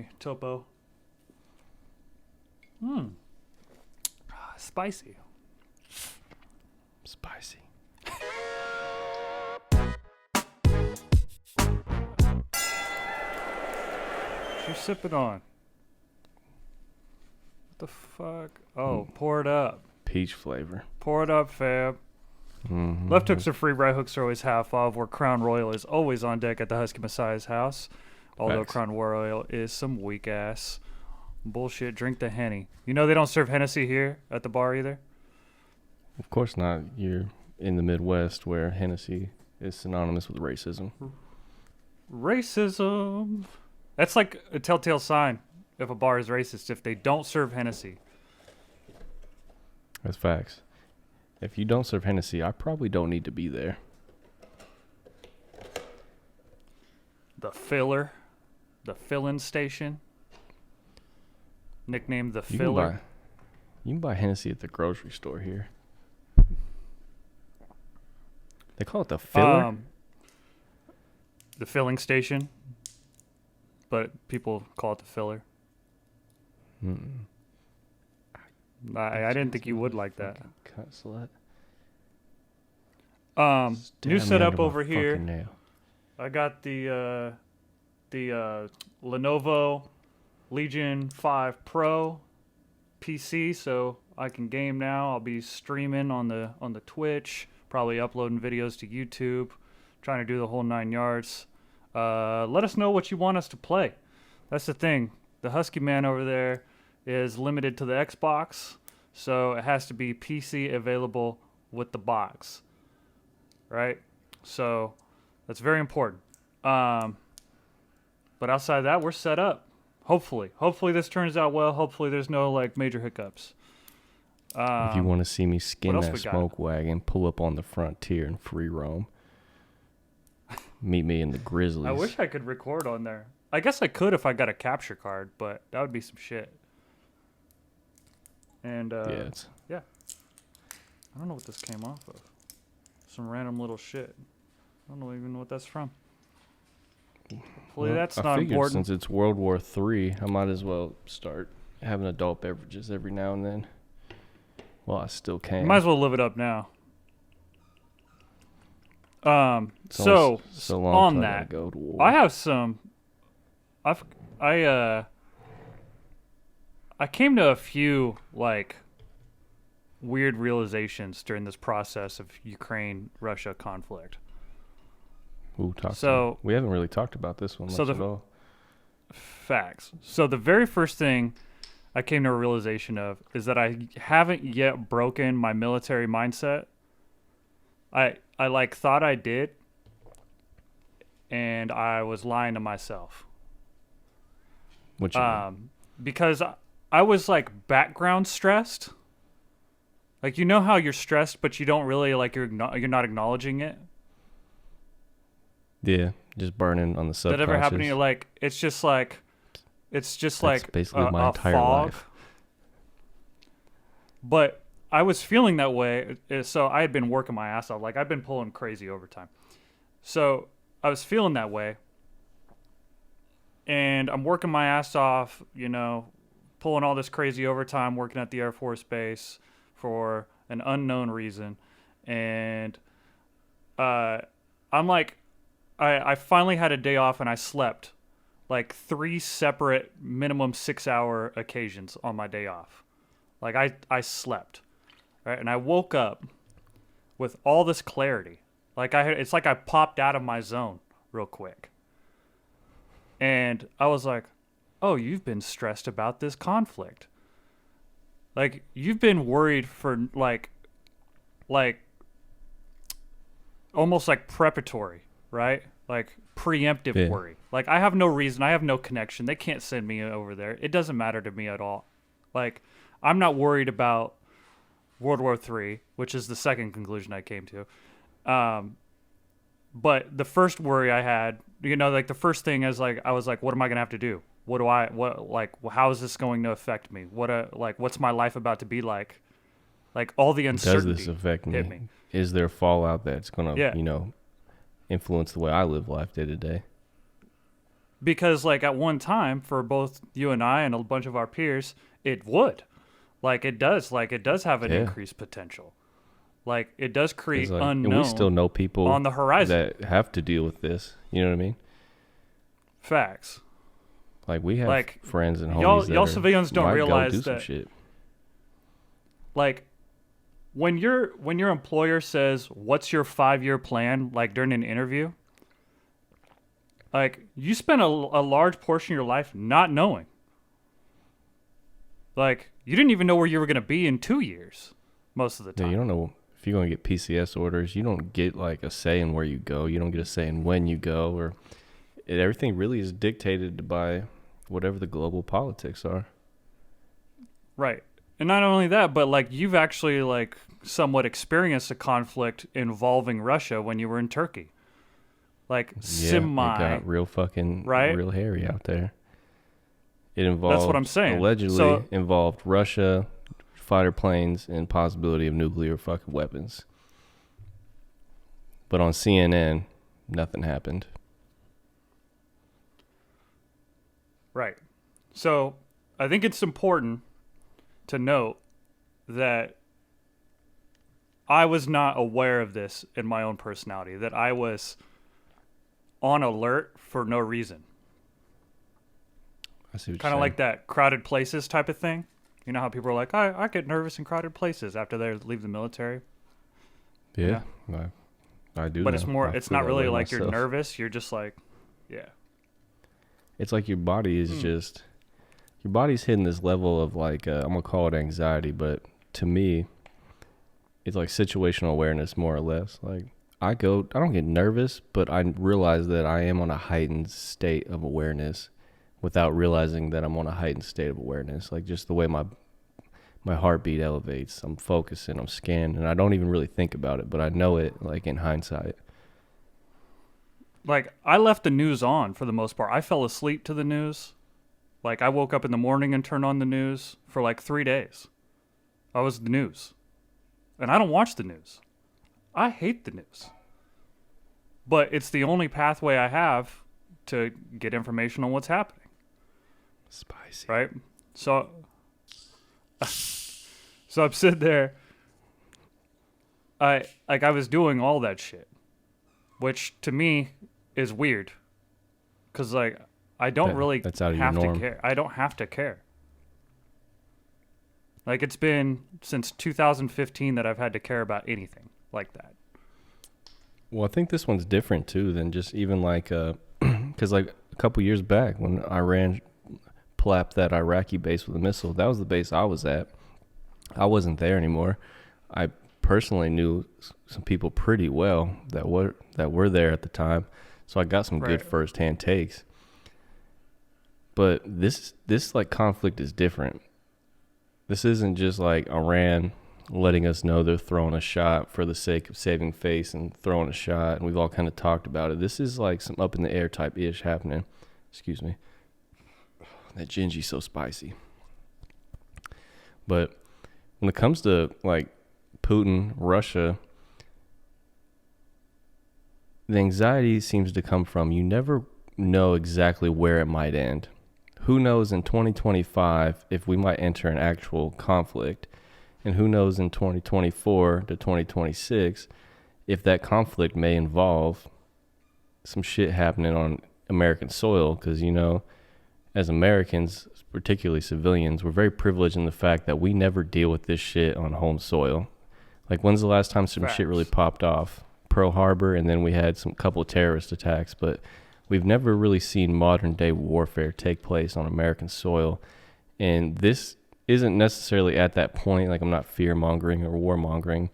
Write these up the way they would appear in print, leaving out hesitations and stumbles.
me, Topo. Spicy. Spicy. What you sipping on? What the fuck? Oh, pour it up. Peach flavor. Pour it up, fam. Mm-hmm. Left hooks are free, right hooks are always half off, where Crown Royal is always on deck at the Husky Messiah's house. Although Facts. Crown Royal is some weak ass bullshit. Drink the Henny. You know they don't serve Hennessy here at the bar either? Of course not. You're in the Midwest where Hennessy is synonymous with racism. Racism. That's like a telltale sign if a bar is racist, if they don't serve Hennessy. That's facts. If you don't serve Hennessy, I probably don't need to be there. The Filler. The Fill-In Station. Nicknamed the Filler. You can buy Hennessy at the grocery store here. They call it the Filler? The Filling Station. But people call it the Filler. Mm-mm. I didn't think you would like that. Cut slut. New Stab me setup under my over here. fucking nail. I got the Lenovo Legion 5 Pro PC, so I can game now. I'll be streaming on the Twitch, probably uploading videos to YouTube, trying to do the whole 9 yards. Let us know what you want us to play. That's the thing. The Husky man over there is limited to the Xbox, so it has to be PC available with the box, right? So that's very important. But outside of that, we're set up. Hopefully this turns out well. Hopefully there's no like major hiccups. If you want to see me skin what else that we got? smoke wagon, pull up on the frontier and free roam. Meet me in the Grizzlies. I wish I could record on there. I guess I could if I got a capture card, but that would be some shit. And yeah. I don't know what this came off of. Some random little shit. I don't know even what that's from. Hopefully that's not I figured important. since it's World War III, I might as well start having adult beverages every now and then. Well, I still can. You might as well live it up now. It's So only so long on till I that, gotta go to war. I have some. I came to a few like weird realizations during this process of Ukraine-Russia conflict. Ooh, So- we haven't really talked about this one much so at all. Facts. So the very first thing I came to a realization of is that I haven't yet broken my military mindset. I like thought I did, and I was lying to myself. What you mean? Because I was like background stressed. Like, you know how you're stressed, but you don't really like you're not acknowledging it. Yeah, just burning on the subconscious. That ever happened to you? Like, it's just like That's like basically my a entire fog. life. But I was feeling that way, so I had been working my ass off. Like, I've been pulling crazy overtime. So I was feeling that way, and I'm working my ass off, you know, pulling all this crazy overtime, working at the Air Force Base for an unknown reason. And I'm like, I finally had a day off, and I slept like 3 separate minimum 6-hour occasions on my day off. Like, I slept, right? And I woke up with all this clarity. Like, it's like I popped out of my zone real quick. And I was like, oh, you've been stressed about this conflict. Like, you've been worried for like almost like preparatory, right? Like preemptive worry. Like, I have no reason. I have no connection. They can't send me over there. It doesn't matter to me at all. Like, I'm not worried about World War III, which is the second conclusion I came to. But the first worry I had, you know, like the first thing is like, I was like, what am I going to have to do? How is this going to affect me? What's my life about to be like? Like, all the uncertainty. Does this affect hit me? Is there fallout that's going to, Yeah. influence the way I live life day to day? because like at one time for both you and I and a bunch of our peers, it would. Like it does have an Yeah. increased potential. Like it does create It's like, and we still unknown know people on the horizon. that have to deal with this. You know what I mean? Facts. Like we have Like, friends and y'all homies that civilians don't might go realize do some that- shit. Like when your employer says, "What's your 5-year plan?" like during an interview, like you spend a large portion of your life not knowing. Like you didn't even know where you were going to be in 2 years most of the Yeah, time. you don't know if you're going to get PCS orders. You don't get like a say in where you go. You don't get a say in when you go, or everything really is dictated by whatever the global politics are. Right. And not only that, but like you've actually like somewhat experienced a conflict involving Russia when you were in Turkey. Like Yeah, it got real fucking right? real hairy out there. It involved, That's what I'm saying. allegedly involved Russia, fighter planes, and possibility of nuclear fucking weapons. But on CNN, nothing happened. Right. So I think it's important to note that I was not aware of this in my own personality, that I was on alert for no reason. I see what you're Kind of saying. like that crowded places type of thing. You know how people are like, I get nervous in crowded places after they leave the military. Yeah, I do. But know. it's more, I it's feel not that really way like you're myself. nervous. You're just like, yeah. It's like your body is just, your body's hitting this level of like, I'm going to call it anxiety, but to me, it's like situational awareness more or less. Like I don't get nervous, but I realize that I am on a heightened state of awareness without realizing that I'm on a heightened state of awareness. Like just the way my heartbeat elevates, I'm focusing, I'm scanning, and I don't even really think about it, but I know it like in hindsight. Like I left the news on for the most part. I fell asleep to the news. Like I woke up in the morning and turned on the news for like 3 days. I was the news. And I don't watch the news. I hate the news. But it's the only pathway I have to get information on what's happening. Spicy. Right? So I'm sitting there. I was doing all that shit. Which to me is weird. Cause like I don't really that's out of your have to norm. care. I don't have to care. Like it's been since 2015 that I've had to care about anything like that. Well, I think this one's different too than just even like, because like a couple years back when Iran plapped that Iraqi base with a missile, that was the base I was at. I wasn't there anymore. I personally knew some people pretty well that were there at the time, so I got some good firsthand takes. But this like conflict is different. This isn't just like Iran letting us know they're throwing a shot for the sake of saving face and throwing a shot, and we've all kind of talked about it. This is like some up in the air type ish happening. Excuse me. That gingy's so spicy. But when it comes to like Putin, Russia, the anxiety seems to come from you never know exactly where it might end. Who knows in 2025 if we might enter an actual conflict? And who knows in 2024 to 2026 if that conflict may involve some shit happening on American soil? Because, you know, as Americans, particularly civilians, we're very privileged in the fact that we never deal with this shit on home soil. Like, when's the last time some shit really popped off? Pearl Harbor, and then we had some couple of terrorist attacks, but we've never really seen modern day warfare take place on American soil. And this isn't necessarily at that point. Like, I'm not fear mongering or warmongering.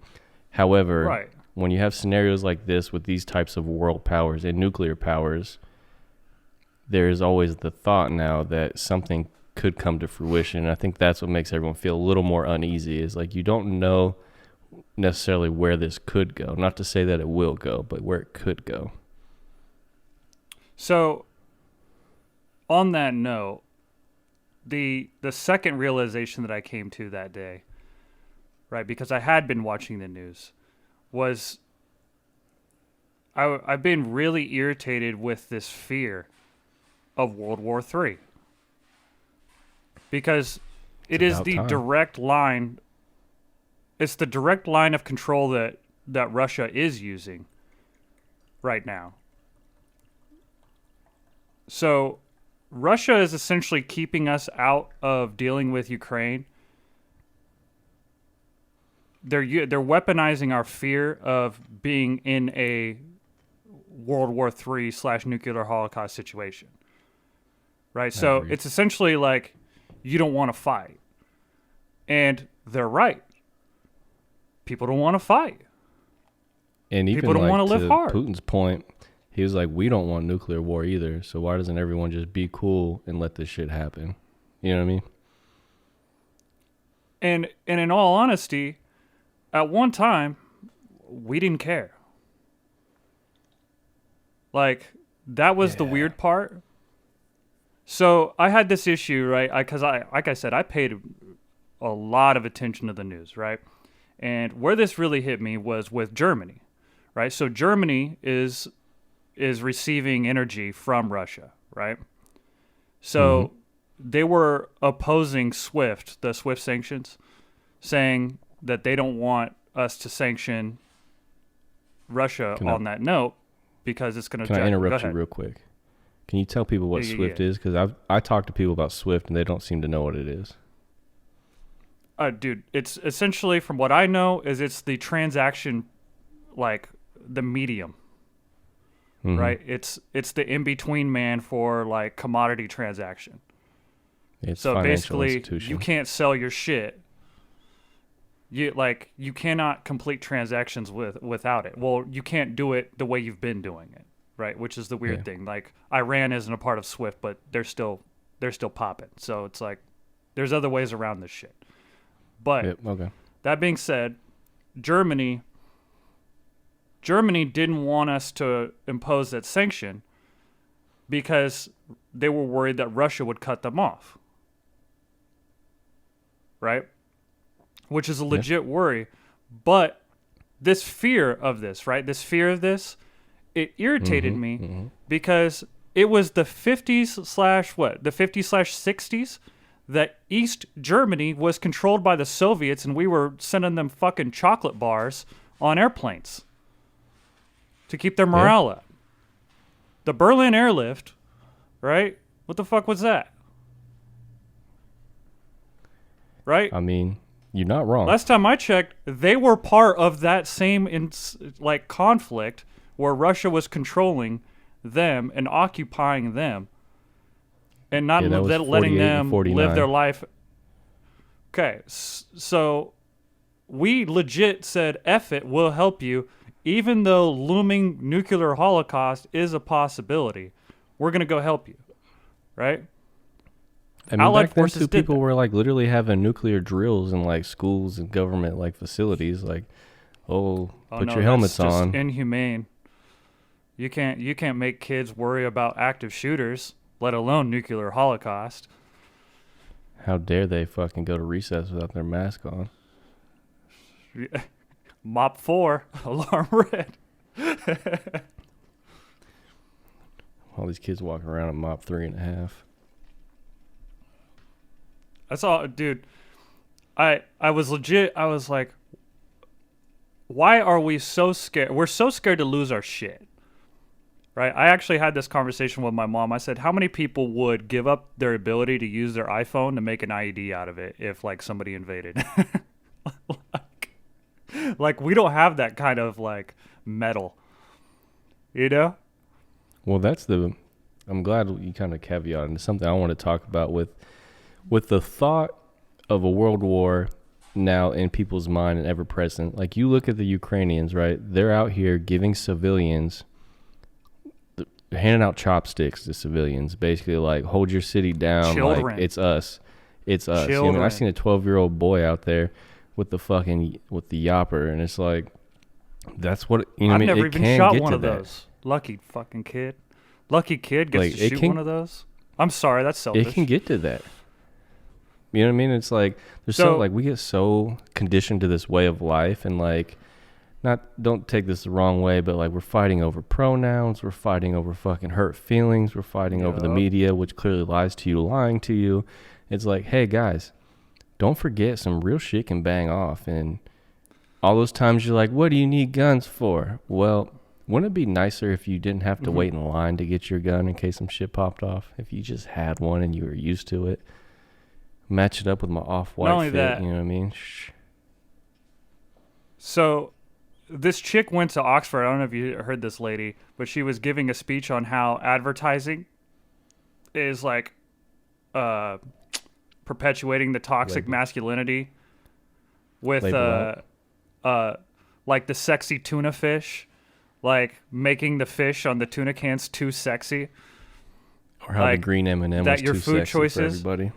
However, when you have scenarios like this with these types of world powers and nuclear powers, there is always the thought now that something could come to fruition. And I think that's what makes everyone feel a little more uneasy, is like you don't know necessarily where this could go. Not to say that it will go, but where it could go. So, on that note, the second realization that I came to that day, right, because I had been watching the news, was I've been really irritated with this fear of World War III. Because it It's is about the time. direct line. It's the direct line of control that Russia is using right now. So Russia is essentially keeping us out of dealing with Ukraine. They're weaponizing our fear of being in a World War III / nuclear holocaust situation. Right? So agree. it's essentially like you don't want to fight. And they're right. People don't want to fight. And even People don't like want to live hard. Putin's point, he was like, we don't want nuclear war either. So why doesn't everyone just be cool and let this shit happen? You know what I mean? And in all honesty, at one time, we didn't care. Like, that was the weird part. So I had this issue, right? Because like I said, I paid a lot of attention to the news, right? And where this really hit me was with Germany, right? So Germany is receiving energy from Russia, right? So they were opposing SWIFT, the SWIFT sanctions, saying that they don't want us to sanction Russia on that note because it's going to... Can I interrupt you real quick? Can you tell people what SWIFT is? Because I talked to people about SWIFT and they don't seem to know what it is. Dude, it's essentially, from what I know, is it's the transaction, like the medium, right? It's the in-between man for like commodity transaction. It's so basically, institution. you can't sell your shit. You cannot complete transactions without it. Well, you can't do it the way you've been doing it, right? Which is the weird thing. Like, Iran isn't a part of SWIFT, but they're still popping. So it's like there's other ways around this shit. But that being said, Germany didn't want us to impose that sanction because they were worried that Russia would cut them off. Right? Which is a legit worry. But this fear of this, right? This fear of this, it irritated me because it was the 50s / the 50s / 60s that East Germany was controlled by the Soviets and we were sending them fucking chocolate bars on airplanes to keep their morale up. The Berlin airlift, right? What the fuck was that? Right? I mean, you're not wrong. Last time I checked, they were part of that same conflict where Russia was controlling them and occupying them. And not letting them live their life. Okay, so we legit said, F it, we'll help you, even though looming nuclear holocaust is a possibility. We're going to go help you, right? I mean, back then too, people were like literally having nuclear drills in like schools and government like facilities. Like, put your helmets on. That's inhumane. You can't make kids worry about active shooters, let alone nuclear holocaust. How dare they fucking go to recess without their mask on? Mop 4, alarm red. All these kids walking around at mop 3.5. That's all, dude. I was legit. I was like, why are we so scared? We're so scared to lose our shit. Right? I actually had this conversation with my mom. I said, how many people would give up their ability to use their iPhone to make an IED out of it if like somebody invaded? like we don't have that kind of like metal. You know? Well, I'm glad you kind of caveat into something I want to talk about with the thought of a world war now in people's mind and ever present. Like you look at the Ukrainians, right? They're out here giving civilians, handing out chopsticks to civilians, basically like hold your city down. Children. Like it's us. You know, I mean, I seen a 12-year-old boy out there with the yopper, and it's like, that's what, you know, I've I mean, never it even can shot get one to of that. those. Lucky fucking kid. Lucky kid gets Like, to shoot one of those. I'm sorry, that's selfish. It can get to that. You know what I mean? It's like we get so conditioned to this way of life, and like don't take this the wrong way, but like we're fighting over pronouns, we're fighting over fucking hurt feelings, we're fighting over the media, which clearly lies to you, lying to you. It's like, hey guys, don't forget some real shit can bang off. And all those times you're like, what do you need guns for? Well, wouldn't it be nicer if you didn't have to wait in line to get your gun in case some shit popped off? If you just had one and you were used to it. Match it up with my off-white fit, that, you know what I mean? So this chick went to Oxford. I don't know if you heard this lady, but she was giving a speech on how advertising is like perpetuating the toxic masculinity with like the sexy tuna fish, like making the fish on the tuna cans too sexy. Or how the green M&M was your too food sexy choices, for everybody.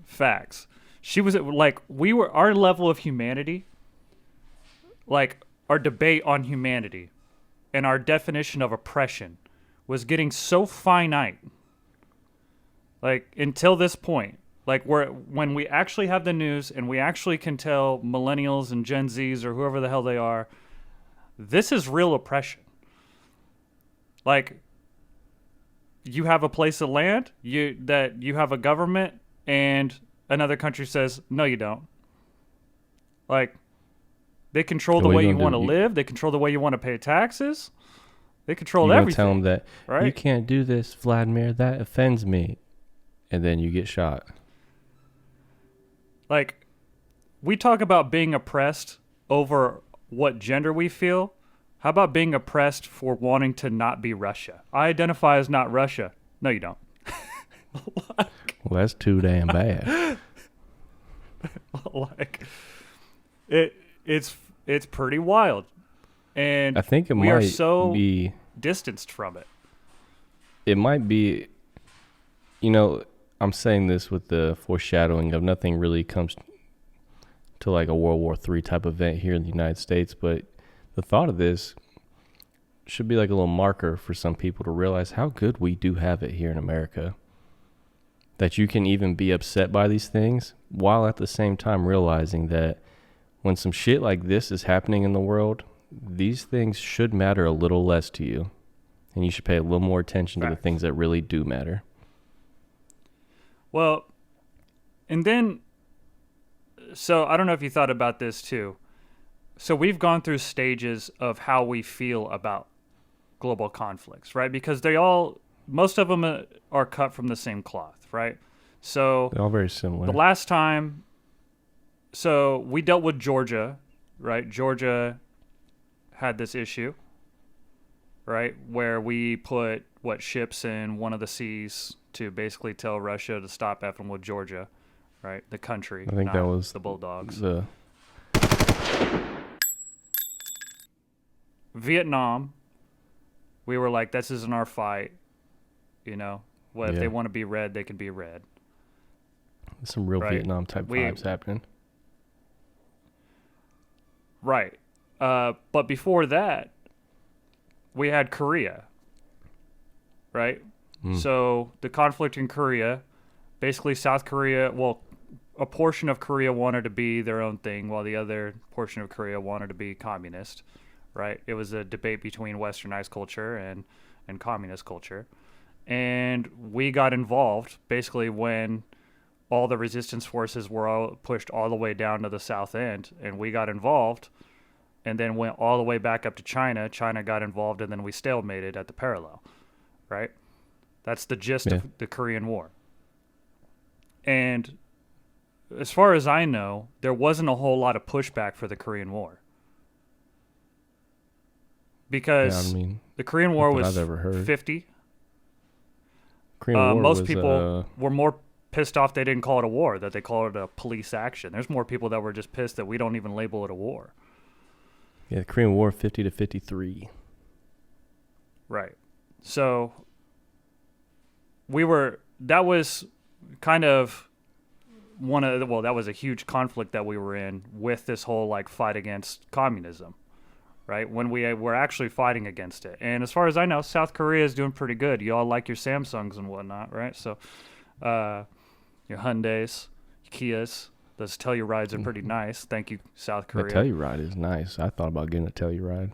Facts. She was like, our level of humanity, like our debate on humanity and our definition of oppression was getting so finite. Like until this point, like when we actually have the news and we actually can tell millennials and Gen Zs or whoever the hell they are, this is real oppression. Like you have a place of land, you have a government, and another country says, no, you don't. Like, they control the way you want to live. They control the way you want to pay taxes. They control everything. You tell them that, right? You can't do this, Vladimir. That offends me. And then you get shot. Like, we talk about being oppressed over what gender we feel. How about being oppressed for wanting to not be Russia? I identify as not Russia. No, you don't. Well, that's too damn bad. Like, it's pretty wild, and I think we are so distanced from it. It might be, I'm saying this with the foreshadowing of nothing really comes to like a World War III type event here in the United States, but the thought of this should be like a little marker for some people to realize how good we do have it here in America. That you can even be upset by these things while at the same time realizing that when some shit like this is happening in the world, these things should matter a little less to you. And you should pay a little more attention to the things that really do matter. Well, and then, so I don't know if you thought about this too. So we've gone through stages of how we feel about global conflicts, right? Because most of them are cut from the same cloth, right? So they're all very similar. The last time, so we dealt with Georgia, right? Georgia had this issue, right? Where we put ships in one of the seas to basically tell Russia to stop effing with Georgia, right? The country. I think that was the Bulldogs. Vietnam, we were like, this isn't our fight. If they want to be red, they can be red. Some real Vietnam type vibes happening. Right. But before that, we had Korea. Right? So the conflict in Korea, basically South Korea, a portion of Korea wanted to be their own thing while the other portion of Korea wanted to be communist. Right? It was a debate between westernized culture and communist culture. And we got involved basically when all the resistance forces were all pushed all the way down to the south end, and we got involved and then went all the way back up to China. China got involved, and then we stalemated at the parallel, right? That's the gist of the Korean War. And as far as I know, there wasn't a whole lot of pushback for the Korean War. Because the Korean War was 50. Most people were more pissed off they didn't call it a war, that they call it a police action. There's more people that were just pissed that we don't even label it a war. Yeah, the Korean War, 50 to 53. Right. So that was kind of that was a huge conflict that we were in with this whole like fight against communism. Right, when we were actually fighting against it. And as far as I know, South Korea is doing pretty good. You all like your Samsungs and whatnot, right? So your Hyundais, your Kias, Those Tellurides are pretty nice. Thank you, South The Korea. Telluride is nice. I thought about getting a Telluride.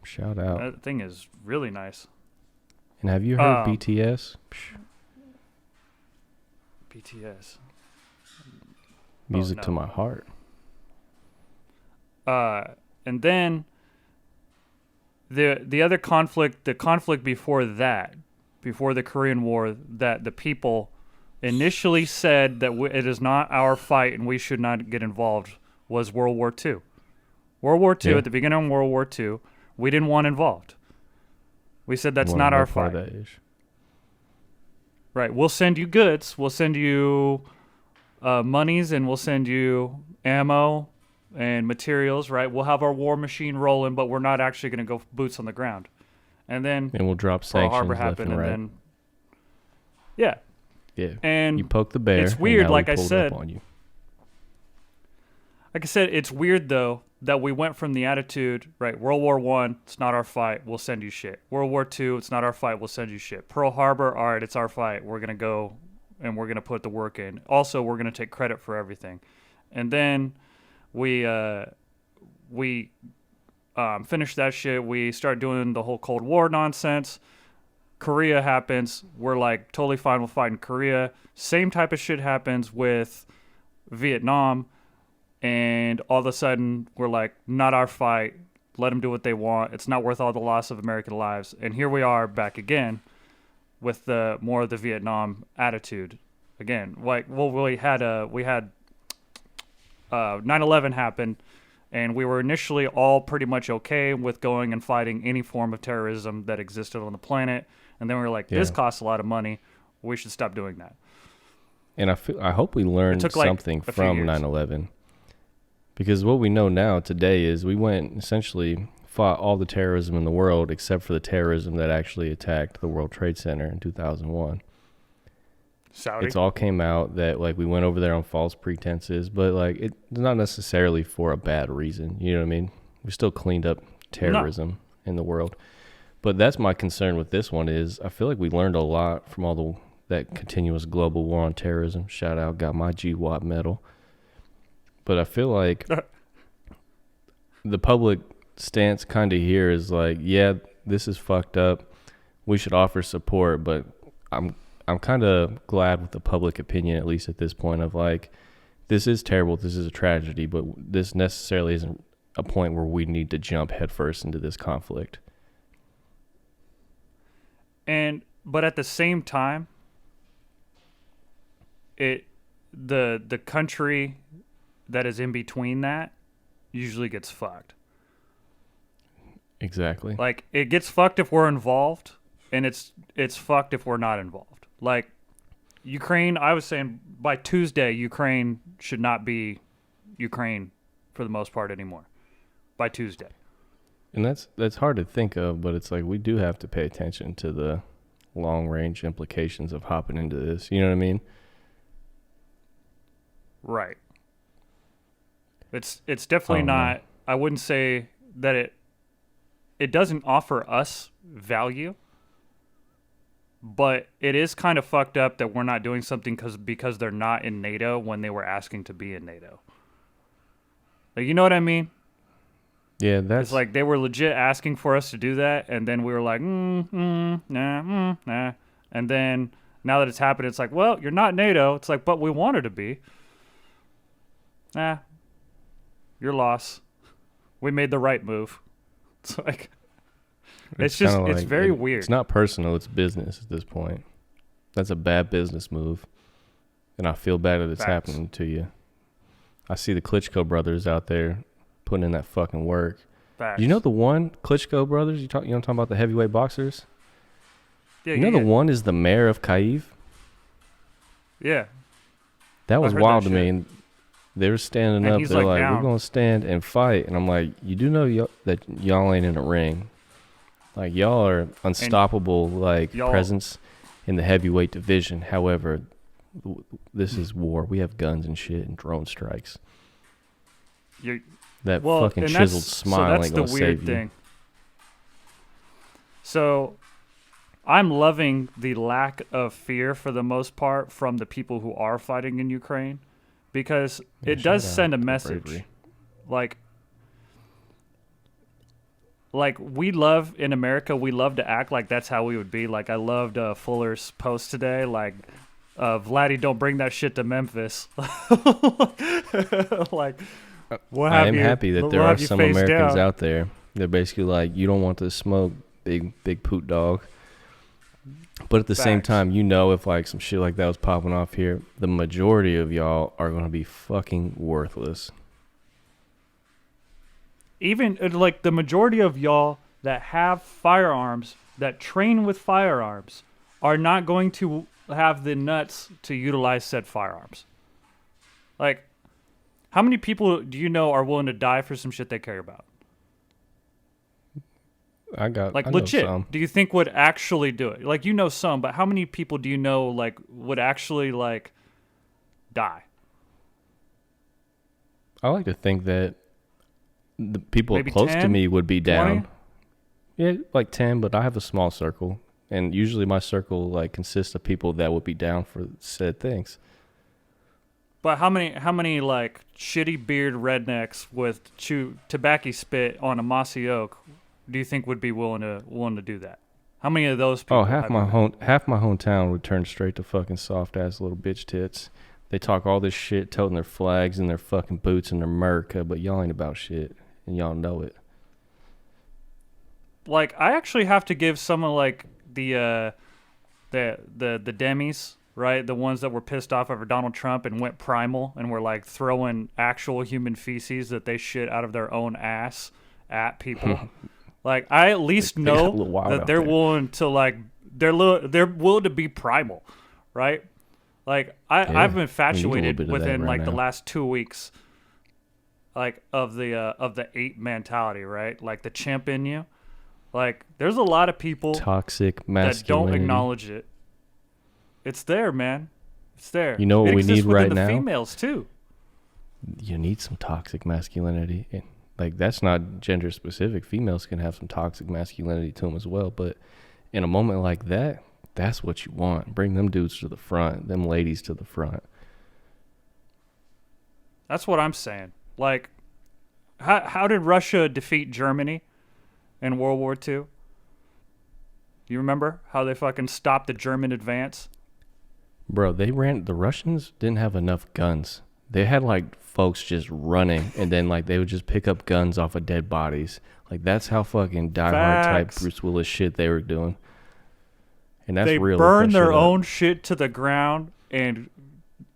Shout out. That thing is really nice. And have you heard BTS? BTS. Music to no. my heart. And then the other conflict, the conflict before that, before the Korean War, that the people initially said that it is not our fight and we should not get involved, was World War II. World War II, at the beginning of World War II, we didn't want involved. We said that's not our fight. Right. We'll send you goods. We'll send you monies, and we'll send you ammo and materials, right? We'll have our war machine rolling, but we're not actually going to go boots on the ground. And then we'll drop Pearl sanctions Harbor left happened, and right. then yeah. And you poke the bear. it's weird, like I said. On you. Like I said, it's weird though that we went from the attitude, right? World War I, it's not our fight. We'll send you shit. World War II, it's not our fight. We'll send you shit. Pearl Harbor, all right, it's our fight. We're gonna go and we're gonna put the work in. Also, we're gonna take credit for everything. And then we finished that shit. We start doing the whole Cold War nonsense. Korea happens. We're like totally fine with fighting Korea. Same type of shit happens with Vietnam. And all of a sudden, we're like, not our fight. Let them do what they want. It's not worth all the loss of American lives. And here we are back again with the more of the Vietnam attitude. Again, like, well, we had 9/11 happen, and we were initially all pretty much okay with going and fighting any form of terrorism that existed on the planet. And then we were like, this costs a lot of money. We should stop doing that. And I hope we learned something from 9/11. Because what we know now today is we went essentially fought all the terrorism in the world except for the terrorism that actually attacked the World Trade Center in 2001. Saudi? It's all came out that like we went over there on false pretenses, but like it's not necessarily for a bad reason. You know what I mean? We still cleaned up terrorism in the world. But that's my concern with this one is I feel like we learned a lot from all that continuous global war on terrorism. Shout out, got my GWAT medal. But I feel like the public stance kind of here is like, yeah, this is fucked up. We should offer support, but I'm kind of glad with the public opinion, at least at this point, of like, this is terrible. This is a tragedy, but this necessarily isn't a point where we need to jump headfirst into this conflict. But at the same time, the country that is in between that usually gets fucked. Exactly. Like, it gets fucked if we're involved, and it's fucked if we're not involved. Like, Ukraine, I was saying by Tuesday, Ukraine should not be Ukraine for the most part anymore. By Tuesday. And that's hard to think of, but it's like we do have to pay attention to the long-range implications of hopping into this. You know what I mean? Right. It's definitely not. I wouldn't say that it doesn't offer us value, but it is kind of fucked up that we're not doing something because they're not in NATO when they were asking to be in NATO. Like, you know what I mean? Yeah, it's like they were legit asking for us to do that, and then we were like, nah. And then now that it's happened, it's like, well, you're not NATO. It's like, but we wanted to be. Nah. Your loss. We made the right move. It's like, it's very weird. It's not personal, it's business at this point. That's a bad business move. And I feel bad that it's happening to you. I see the Klitschko brothers out there putting in that fucking work. Facts. You know the one, Klitschko brothers? You know what I'm talking about, the heavyweight boxers? Yeah, you know the one is the mayor of Kyiv? Yeah. That was wild to me. And they were standing up. They're like, we're going to stand and fight. And I'm like, you do know that y'all ain't in a ring. Like, y'all are unstoppable, presence in the heavyweight division. However, this is war. We have guns and shit and drone strikes. That fucking chiseled smile ain't going to save you. So, I'm loving the lack of fear for the most part from the people who are fighting in Ukraine. because Yeah, it does shout out send a to message. bravery. Like we love in America, we love to act like that's how we would be. Like I loved Fuller's post today, like Vladdy, don't bring that shit to Memphis. Like we'll I have am you, happy that we'll there have are you some face Americans down. out there. They're basically like, you don't want to smoke, big poot dog. But at the same Facts. time, you know, if like some shit like that was popping off here, the majority of y'all are going to be fucking worthless. Even like the majority of y'all that have firearms, that train with firearms, are not going to have the nuts to utilize said firearms. Like, how many people do you know are willing to die for some shit they care about? I Like, know legit. some. Do you think would actually do it? Like, you know some, but how many people do you know, like, would actually, like, die? I like to think that the people Maybe close 10, to me would be down. 20? Yeah, like 10, but I have a small circle. And usually my circle like consists of people that would be down for said things. But how many like shitty beard rednecks with tobacco spit on a mossy oak do you think would be willing to do that? How many of those people? Oh, half my hometown would turn straight to fucking soft ass little bitch tits. They talk all this shit, toting their flags and their fucking boots and their America, but y'all ain't about shit, and y'all know it. Like I actually have to give some of like the demis, right? The ones that were pissed off over Donald Trump and went primal and were like throwing actual human feces that they shit out of their own ass at people. Like I at least They got a know little wild that out they're there. willing to like they're willing to be primal, right? Like I've been We need a little infatuated bit of that within right like the now. last 2 weeks, like of the ape mentality, right? Like the chimp in you. Like there's a lot of people Toxic that masculinity. don't acknowledge it. It's there, man. It's there. You know what it we exists need within right the now? females too. You need some toxic masculinity. And like that's not gender specific. Females can have some toxic masculinity to them as well. But in a moment like that, that's what you want. Bring them dudes to the front, them ladies to the front. That's what I'm saying. Like, how did Russia defeat Germany in World War II? You remember how they fucking stopped the German advance? Bro, the Russians didn't have enough guns. They had like folks just running and then like they would just pick up guns off of dead bodies. Like that's how fucking diehard type Facts. Bruce Willis shit they were doing. And that's They real. burned Look that their shit up. own shit to the ground and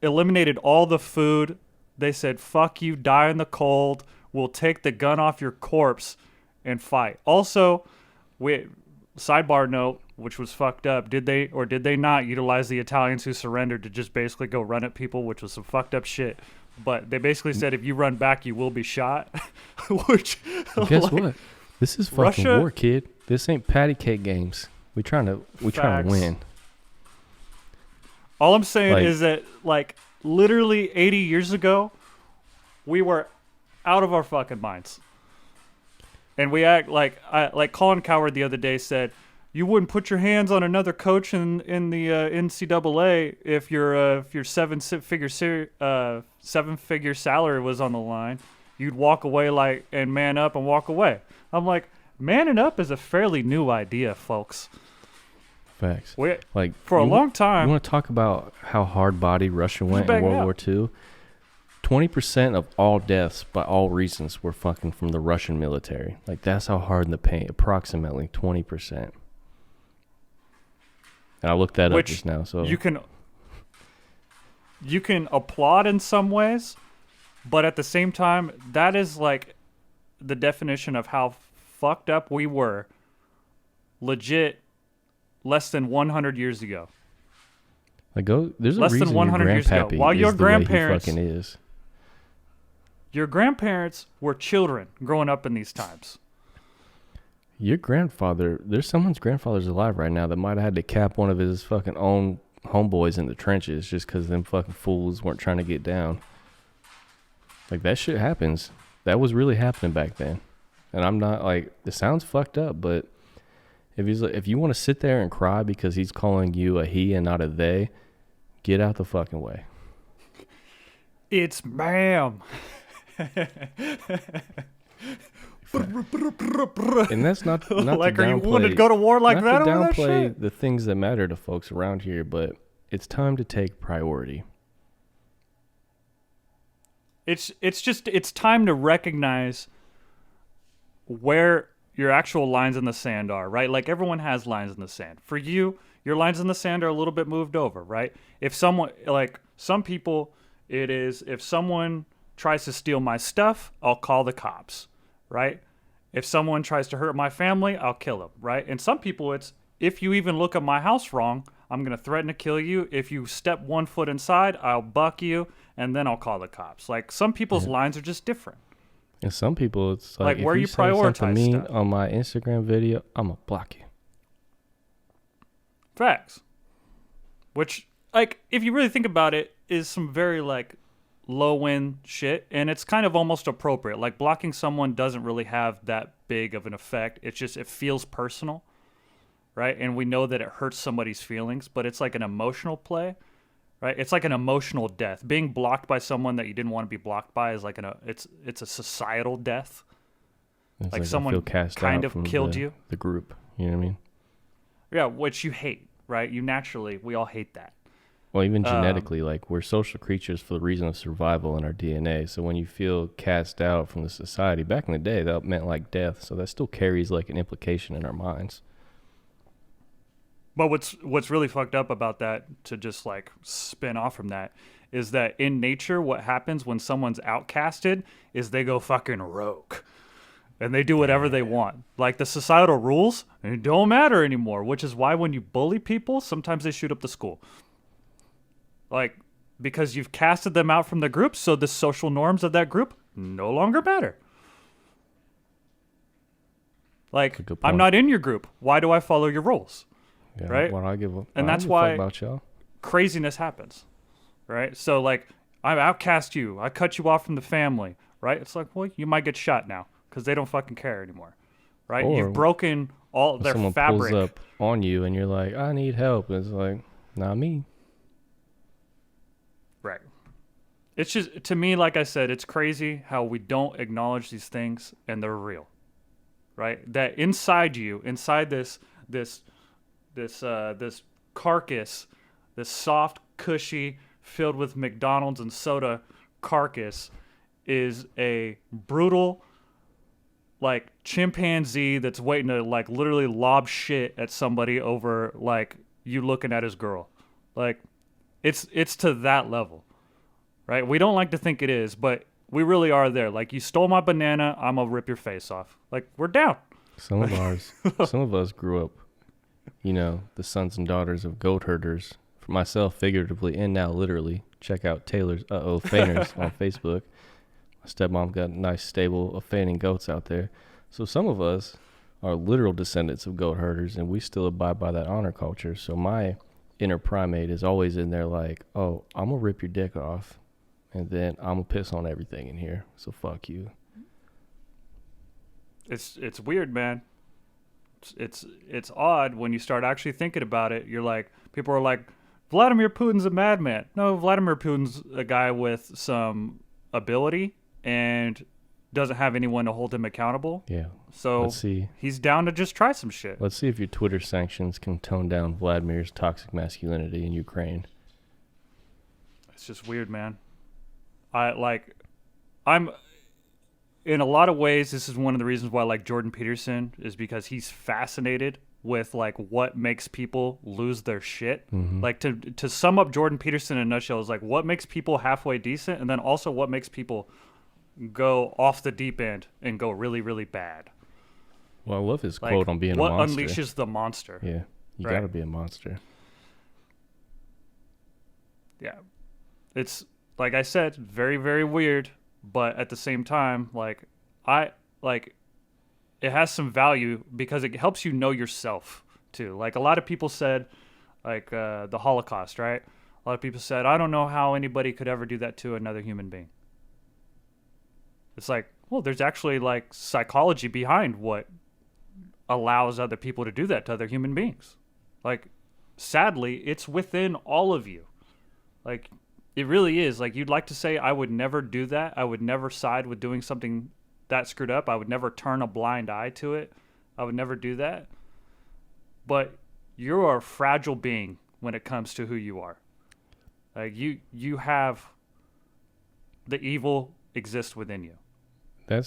eliminated all the food. They said, fuck you, die in the cold. We'll take the gun off your corpse and fight. Also, sidebar note, which was fucked up, did they or did they not utilize the Italians who surrendered to just basically go run at people, which was some fucked up shit. But they basically said if you run back, you will be shot. Which, Well, guess like, what? This is fucking Russia- war, kid. This ain't patty cake games. We trying to Facts. win. All I'm saying Like- is that, like, literally 80 years ago, we were out of our fucking minds. And we act like Colin Cowherd the other day said, you wouldn't put your hands on another coach in the NCAA if your seven-figure salary was on the line. You'd walk away and man up and walk away. I'm like, manning up is a fairly new idea, folks. Facts. For a long time. You want to talk about how hard body Russia went back in World out. War II? 20% of all deaths by all reasons were fucking from the Russian military. Like that's how hard in the paint. Approximately 20%. And I looked that up Which just now. So you can applaud in some ways, but at the same time, that is like the definition of how fucked up we were. Legit, less than 100 years ago. like go. There's a less than reason 100 your years ago. grandpappy While is your the way he grandparents- fucking is. Your grandparents were children growing up in these times. Your grandfather, there's someone's grandfather's alive right now that might have had to cap one of his fucking own homeboys in the trenches just because them fucking fools weren't trying to get down. Like, that shit happens. That was really happening back then. And I'm not, like, it sounds fucked up, but if you want to sit there and cry because he's calling you a he and not a they, get out the fucking way. It's ma'am. And that's not Like, to are you willing to downplay, go to war like not that to over that downplay shit? the things that matter to folks around here, but it's time to take priority. It's time to recognize where your actual lines in the sand are, right? Like everyone has lines in the sand. For you, your lines in the sand are a little bit moved over, right? If someone, like some people, it is if someone tries to steal my stuff, I'll call the cops, right? If someone tries to hurt my family, I'll kill them, right? And some people, it's if you even look at my house wrong, I'm going to threaten to kill you. If you step 1 foot inside, I'll buck you, and then I'll call the cops. Like some people's Yeah. lines are just different. And some people, it's Like, like, where if you you say something prioritize mean stuff. on my Instagram video, I'm going to block you. Facts. Which, like, if you really think about it, is some very, like, low-end shit, and it's kind of almost appropriate. Like, blocking someone doesn't really have that big of an effect. It's just, it feels personal, right? And we know that it hurts somebody's feelings, but it's like an emotional play, right? It's like an emotional death. Being blocked by someone that you didn't want to be blocked by is like it's a societal death. It's Like I someone feel cast kind out of from killed you. the group. You know what I mean? Yeah, which you hate, right? You naturally, we all hate that. Well, even genetically, like we're social creatures for the reason of survival in our DNA. So when you feel cast out from the society, back in the day, that meant like death. So that still carries like an implication in our minds. But what's really fucked up about that, to just like spin off from that, is that in nature, what happens when someone's outcasted is they go fucking rogue. And they do whatever they want. Like the societal rules, it don't matter anymore, which is why when you bully people, sometimes they shoot up the school. Like, because you've casted them out from the group, so the social norms of that group no longer matter. Like, a good I'm point. not in your group. Why do I follow your rules? Yeah, Right? Why do I give a, And I that's don't give a fuck why- about y'all. Craziness happens, right? So like, I outcast you, I cut you off from the family, right? It's like, well, you might get shot now because they don't fucking care anymore, right? Or You've broken all When their someone fabric. pulls up on you and you're like, I need help. It's like, not me. Right. It's just, to me, like I said, it's crazy how we don't acknowledge these things and they're real, right? That inside you, inside this carcass, this soft, cushy, filled with McDonald's and soda carcass, is a brutal, like, chimpanzee that's waiting to, like, literally lob shit at somebody over, like, you looking at his girl. Like, it's to that level, right? We don't like to think it is, but we really are there. Like, you stole my banana, I'm gonna rip your face off. Like, we're down. Some of us grew up, you know, the sons and daughters of goat herders. For myself, figuratively and now literally. Check out Taylor's Fainers on Facebook. My stepmom got a nice stable of fainting goats out there. So some of us are literal descendants of goat herders, and we still abide by that honor culture. So my inner primate is always in there like, oh, I'm going to rip your dick off, and then I'm going to piss on everything in here. So fuck you. It's weird, man. It's odd when you start actually thinking about it. You're like, people are like, Vladimir Putin's a madman. No, Vladimir Putin's a guy with some ability and doesn't have anyone to hold him accountable. Yeah. So Let's see. he's down to just try some shit. Let's see if your Twitter sanctions can tone down Vladimir's toxic masculinity in Ukraine. It's just weird, man. I'm in a lot of ways, this is one of the reasons why I like Jordan Peterson, is because he's fascinated with like what makes people lose their shit. Mm-hmm. Like to sum up Jordan Peterson in a nutshell is like what makes people halfway decent, and then also what makes people go off the deep end and go really, really bad. Well, I love his Like, quote on being a what monster. unleashes the monster. Yeah, you Right. gotta be a monster. Yeah. It's, like I said, very, very weird, but at the same time, it has some value because it helps you know yourself too. Like a lot of people said, like the Holocaust, right? A lot of people said, I don't know how anybody could ever do that to another human being. It's like, well, there's actually like psychology behind what allows other people to do that to other human beings. Like, sadly, it's within all of you. Like, It really is. Like, you'd like to say, I would never do that. I would never side with doing something that screwed up. I would never turn a blind eye to it. I would never do that. But you are a fragile being when it comes to who you are. Like, you have the evil exist within you. I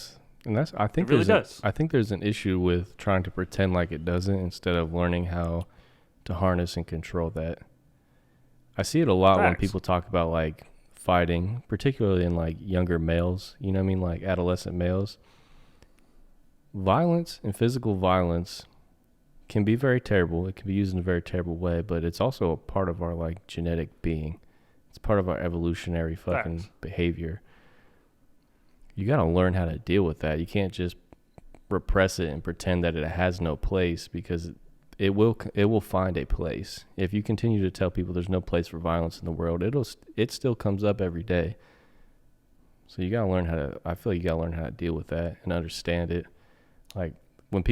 think it really does. I think there's an issue with trying to pretend like it doesn't instead of learning how to harness and control that. I see it a lot when people talk about like fighting, particularly in like younger males, you know what I mean? Like adolescent males. Violence and physical violence can be very terrible. It can be used in a very terrible way, but it's also a part of our like genetic being. It's part of our evolutionary fucking behavior. You got to learn how to deal with that. You can't just repress it and pretend that it has no place, because it will find a place. If you continue to tell people there's no place for violence in the world, it still comes up every day. So you got to learn I feel like you got to learn how to deal with that and understand it. Like when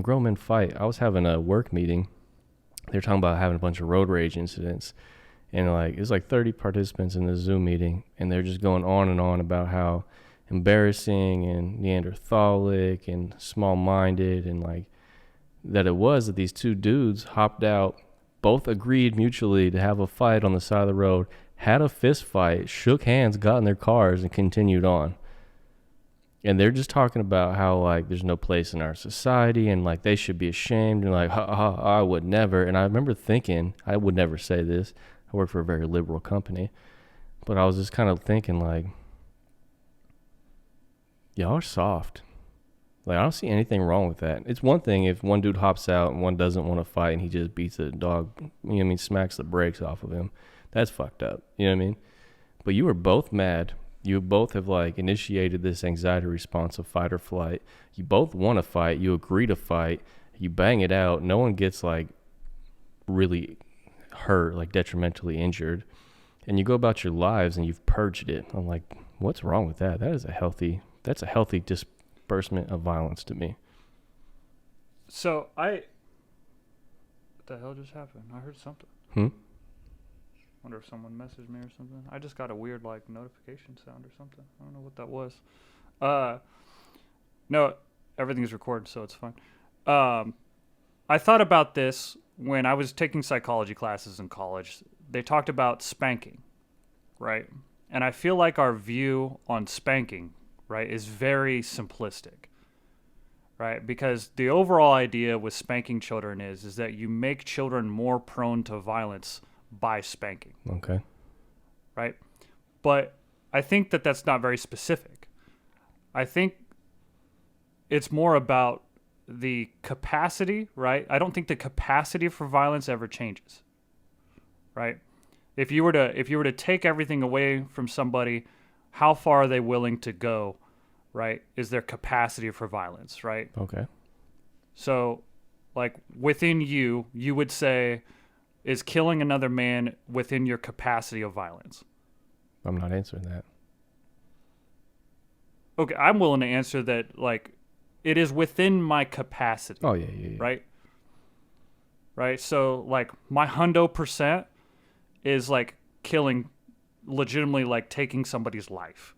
grown men fight, I was having a work meeting. They're talking about having a bunch of road rage incidents, and like it was like 30 participants in the Zoom meeting, and they're just going on and on about how embarrassing and Neanderthalic and small-minded, and like that it was that these two dudes hopped out, both agreed mutually to have a fight on the side of the road, had a fist fight, shook hands, got in their cars, and continued on. And they're just talking about how like there's no place in our society, and like they should be ashamed, and like I would never. And I remember thinking, I would never say this. I work for a very liberal company, but I was just kind of thinking like, y'all are soft. Like, I don't see anything wrong with that. It's one thing if one dude hops out and one doesn't want to fight and he just beats the dog, you know what I mean, smacks the brakes off of him. That's fucked up, you know what I mean? But you were both mad. You both have, like, initiated this anxiety response of fight or flight. You both want to fight. You agree to fight. You bang it out. No one gets, like, really hurt, like, detrimentally injured. And you go about your lives and you've purged it. I'm like, what's wrong with that? That's a healthy disbursement of violence to me. So what the hell just happened? I heard something. Wonder if someone messaged me or something. I just got a weird like notification sound or something. I don't know what that was. No, everything's recorded, so it's fine. I thought about this when I was taking psychology classes in college. They talked about spanking, right? And I feel like our view on spanking, right, is very simplistic, right? Because the overall idea with spanking children is that you make children more prone to violence by spanking. Okay. Right? But I think that that's not very specific. I think it's more about the capacity, right? I don't think the capacity for violence ever changes, right? If you were to take everything away from somebody, how far are they willing to go, right? Is their capacity for violence, right? Okay. So, like, within you would say, is killing another man within your capacity of violence? I'm not answering that. Okay, I'm willing to answer that, like, it is within my capacity. Oh, yeah. Right? Right? So, like, my 100% is, like, killing, legitimately, like, taking somebody's life.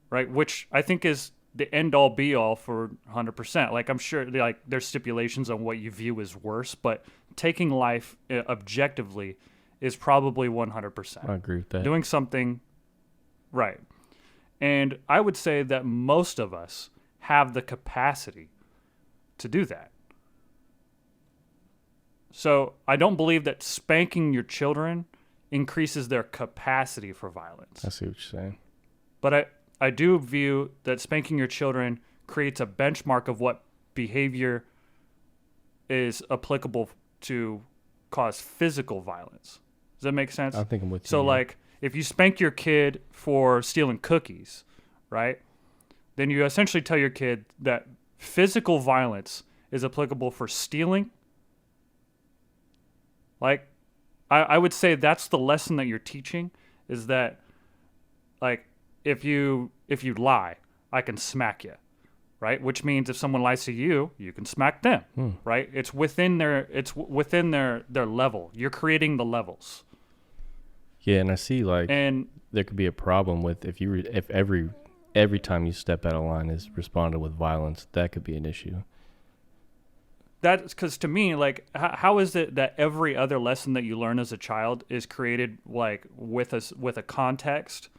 Right? Which I think is the end-all, be-all for 100%. Like, I'm sure, like, there's stipulations on what you view as worse, but taking life objectively is probably 100%. I agree with that. Doing something right. And I would say that most of us have the capacity to do that. So I don't believe that spanking your children increases their capacity for violence. I see what you're saying. But I do view that spanking your children creates a benchmark of what behavior is applicable to cause physical violence. Does that make sense? I think I'm with you. So, like, if you spank your kid for stealing cookies, right, then you essentially tell your kid that physical violence is applicable for stealing. Like, I would say that's the lesson that you're teaching, is that, like, if you lie, I can smack you, right? Which means if someone lies to you, you can smack them, right? It's within their level. You're creating the levels. Yeah, and I see like And there could be a problem with if every time you step out of line is responded with violence, that could be an issue. that's because to me, like, how is it that every other lesson that you learn as a child is created like with a context,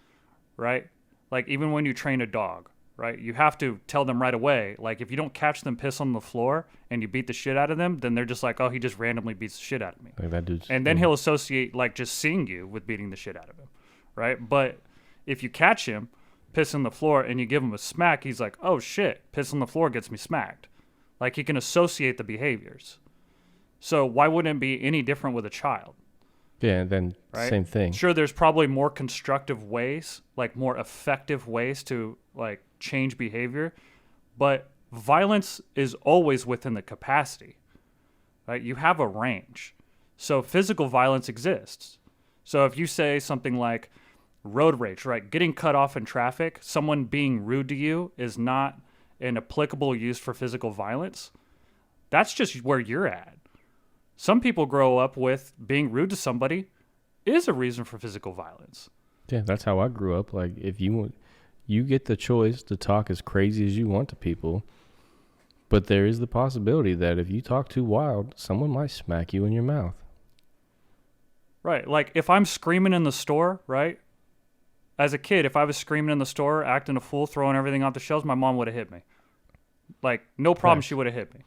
right? Like even when you train a dog, right? You have to tell them right away. Like if you don't catch them piss on the floor and you beat the shit out of them, then they're just like, oh, he just randomly beats the shit out of me. Like that dude's. And then he'll associate like just seeing you with beating the shit out of him, right? But if you catch him piss on the floor and you give him a smack, he's like, oh shit, piss on the floor gets me smacked. Like he can associate the behaviors. So why wouldn't it be any different with a child? Yeah, and then Right? same thing. Sure, there's probably more constructive ways, like more effective ways to like change behavior, but violence is always within the capacity. Right? You have a range. So physical violence exists. So if you say something like road rage, right? Getting cut off in traffic, someone being rude to you is not an applicable use for physical violence. That's just where you're at. Some people grow up with being rude to somebody is a reason for physical violence. Yeah, that's how I grew up. Like if you get the choice to talk as crazy as you want to people, but there is the possibility that if you talk too wild, someone might smack you in your mouth. Right. Like if I'm screaming in the store, right? As a kid, if I was screaming in the store, acting a fool, throwing everything off the shelves, my mom would have hit me. Like no problem, Nice. she would have hit me. If I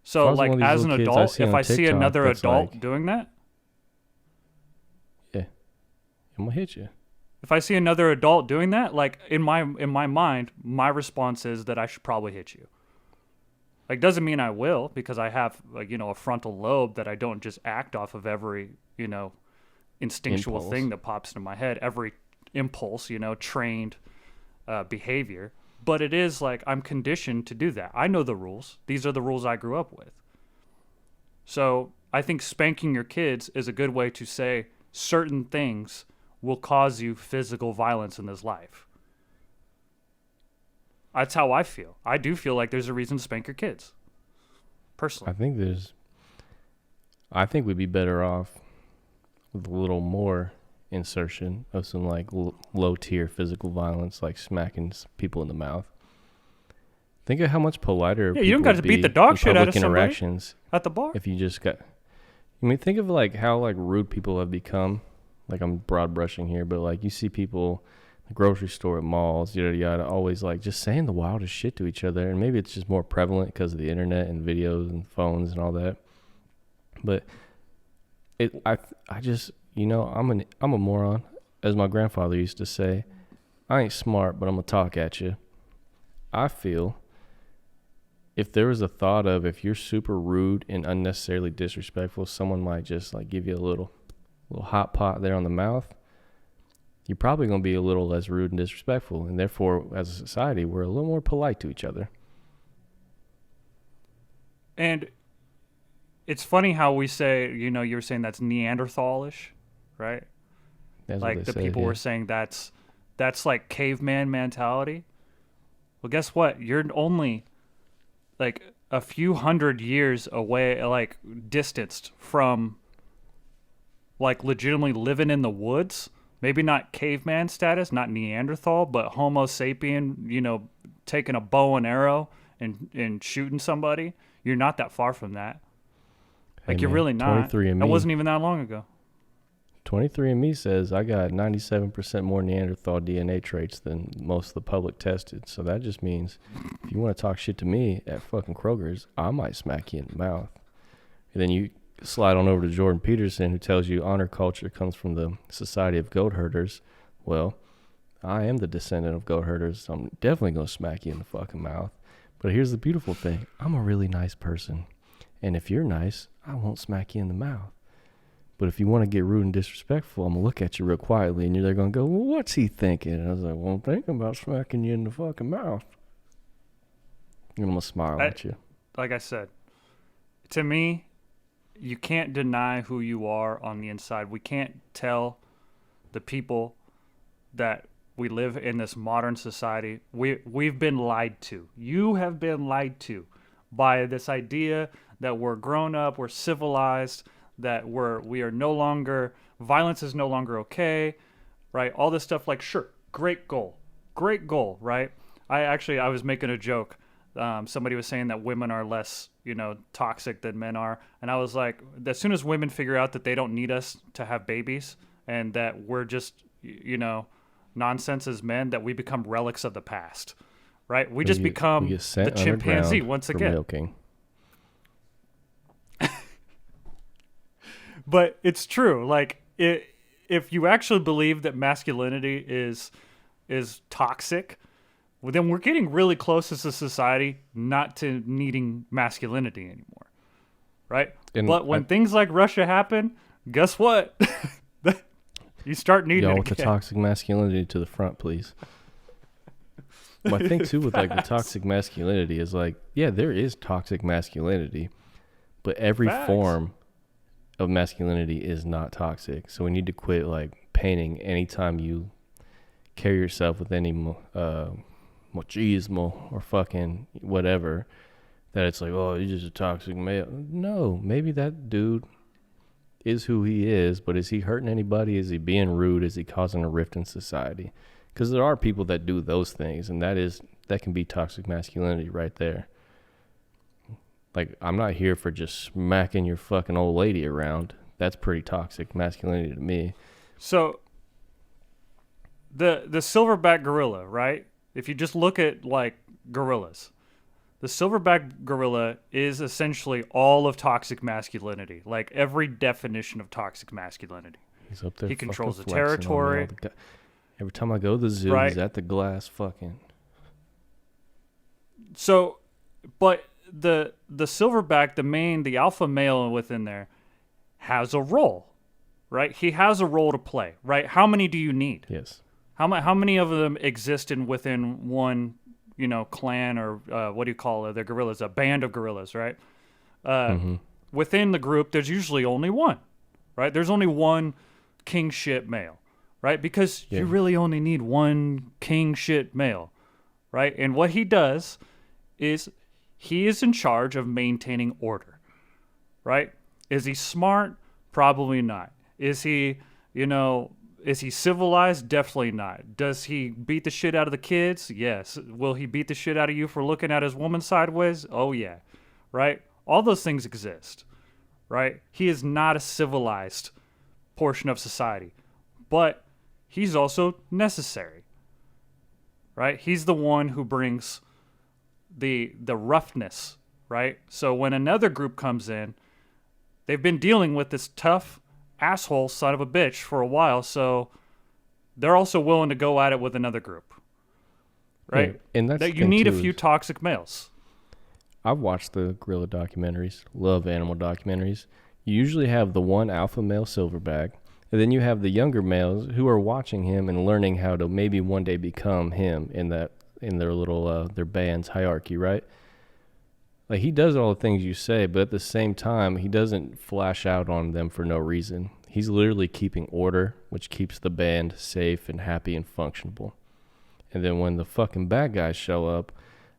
So was like one of these as an little kids I adult, see if on I see TikTok another that's adult like- doing that, I'm gonna hit you. if I see another adult doing that, like in my mind, my response is that I should probably hit you. Like doesn't mean I will because I have like a frontal lobe that I don't just act off of every instinctual Impulse. thing that pops into my head, every impulse, trained behavior. But it is like I'm conditioned to do that. I know the rules. These are the rules I grew up with. So I think spanking your kids is a good way to say certain things will cause you physical violence in this life. That's how I feel. I do feel like there's a reason to spank your kids. Personally. I think we'd be better off with a little more insertion of some like low tier physical violence, like smacking people in the mouth. Think of how much politer. Yeah, you don't people got to would beat be the dog in shit out of public somebody interactions at the bar. if you just got. I mean, think of like how like rude people have become. Like I'm broad brushing here, but like you see people at the grocery store, at malls, yada yada, always like just saying the wildest shit to each other, and maybe it's just more prevalent because of the internet and videos and phones and all that. But I just I'm a moron, as my grandfather used to say. I ain't smart, but I'm gonna talk at you. I feel if there was a thought of if you're super rude and unnecessarily disrespectful, someone might just like give you a little hot pot there on the mouth. You're probably going to be a little less rude and disrespectful, and therefore, as a society, we're a little more polite to each other. And it's funny how we say, you were saying that's Neanderthalish, right? That's Like what the they said, people yeah. were saying that's like caveman mentality. Well, guess what? You're only like a few hundred years away, like distanced from like legitimately living in the woods. Maybe not caveman status, not Neanderthal, but Homo sapien, taking a bow and arrow and shooting somebody. You're not that far from that. Like, Hey, you're man, really not. 23andMe. That wasn't even that long ago. 23andMe says I got 97% more Neanderthal DNA traits than most of the public tested. So that just means if you want to talk shit to me at fucking Kroger's, I might smack you in the mouth. And then you slide on over to Jordan Peterson, who tells you honor culture comes from the Society of Goat Herders. Well, I am the descendant of goat herders, so I'm definitely going to smack you in the fucking mouth. But here's the beautiful thing. I'm a really nice person. And if you're nice, I won't smack you in the mouth. But if you want to get rude and disrespectful, I'm going to look at you real quietly, and you're going to go, well, what's he thinking? And I was like, well, I'm thinking about smacking you in the fucking mouth. And I'm going to smile at you. Like I said, to me, you can't deny who you are on the inside. We can't tell the people that we live in this modern society. We've been lied to. You have been lied to by this idea that we're grown up, we're civilized, that we are no longer, violence is no longer okay, right? All this stuff, like, sure, great goal, right? I was making a joke. Somebody was saying that women are less, toxic than men are. And I was like, as soon as women figure out that they don't need us to have babies and that we're just, nonsense as men, that we become relics of the past, right? We just become the chimpanzee once again. Milking. But it's true. Like, if you actually believe that masculinity is toxic, well, then we're getting really close as a society not to needing masculinity anymore, right? But when things like Russia happen, guess what? You start needing it with the toxic masculinity to the front, please. My thing, too, with, like, the toxic masculinity is, like, yeah, there is toxic masculinity, but every form of masculinity is not toxic. So we need to quit, like, painting anytime you carry yourself with any machismo or fucking whatever, that it's like, oh, you're just a toxic male. No, maybe that dude is who he is, but is he hurting anybody? Is he being rude? Is he causing a rift in society? Because there are people that do those things, and that can be toxic masculinity right there. Like, I'm not here for just smacking your fucking old lady around. That's pretty toxic masculinity to me. So the silverback gorilla, right? If you just look at, like, gorillas, the silverback gorilla is essentially all of toxic masculinity, like every definition of toxic masculinity. He's up there. He controls the territory. Every time I go to the zoo, right? He's at the glass fucking. So, but the silverback, the alpha male within there, has a role, right? He has a role to play, right? How many do you need? Yes. How many of them exist within one, clan, or what do you call it? The gorillas, a band of gorillas, right? Within the group, there's usually only one, right? There's only one king shit male, right? Because you really only need one king shit male, right? And what he does is he is in charge of maintaining order, right? Is he smart? Probably not. Is he, is he civilized? Definitely not. Does he beat the shit out of the kids? Yes. Will he beat the shit out of you for looking at his woman sideways? Oh, yeah. Right? All those things exist, right? He is not a civilized portion of society, but he's also necessary, right? He's the one who brings the roughness, right? So when another group comes in, they've been dealing with this tough asshole son of a bitch for a while, so they're also willing to go at it with another group, right? Yeah, and that's that you need a few toxic males. I've watched the gorilla documentaries, love animal documentaries. You usually have the one alpha male silverback, and then you have the younger males who are watching him and learning how to maybe one day become him in their little their band's hierarchy, right? Like, he does all the things you say, but at the same time, he doesn't flash out on them for no reason. He's literally keeping order, which keeps the band safe and happy and functionable. And then when the fucking bad guys show up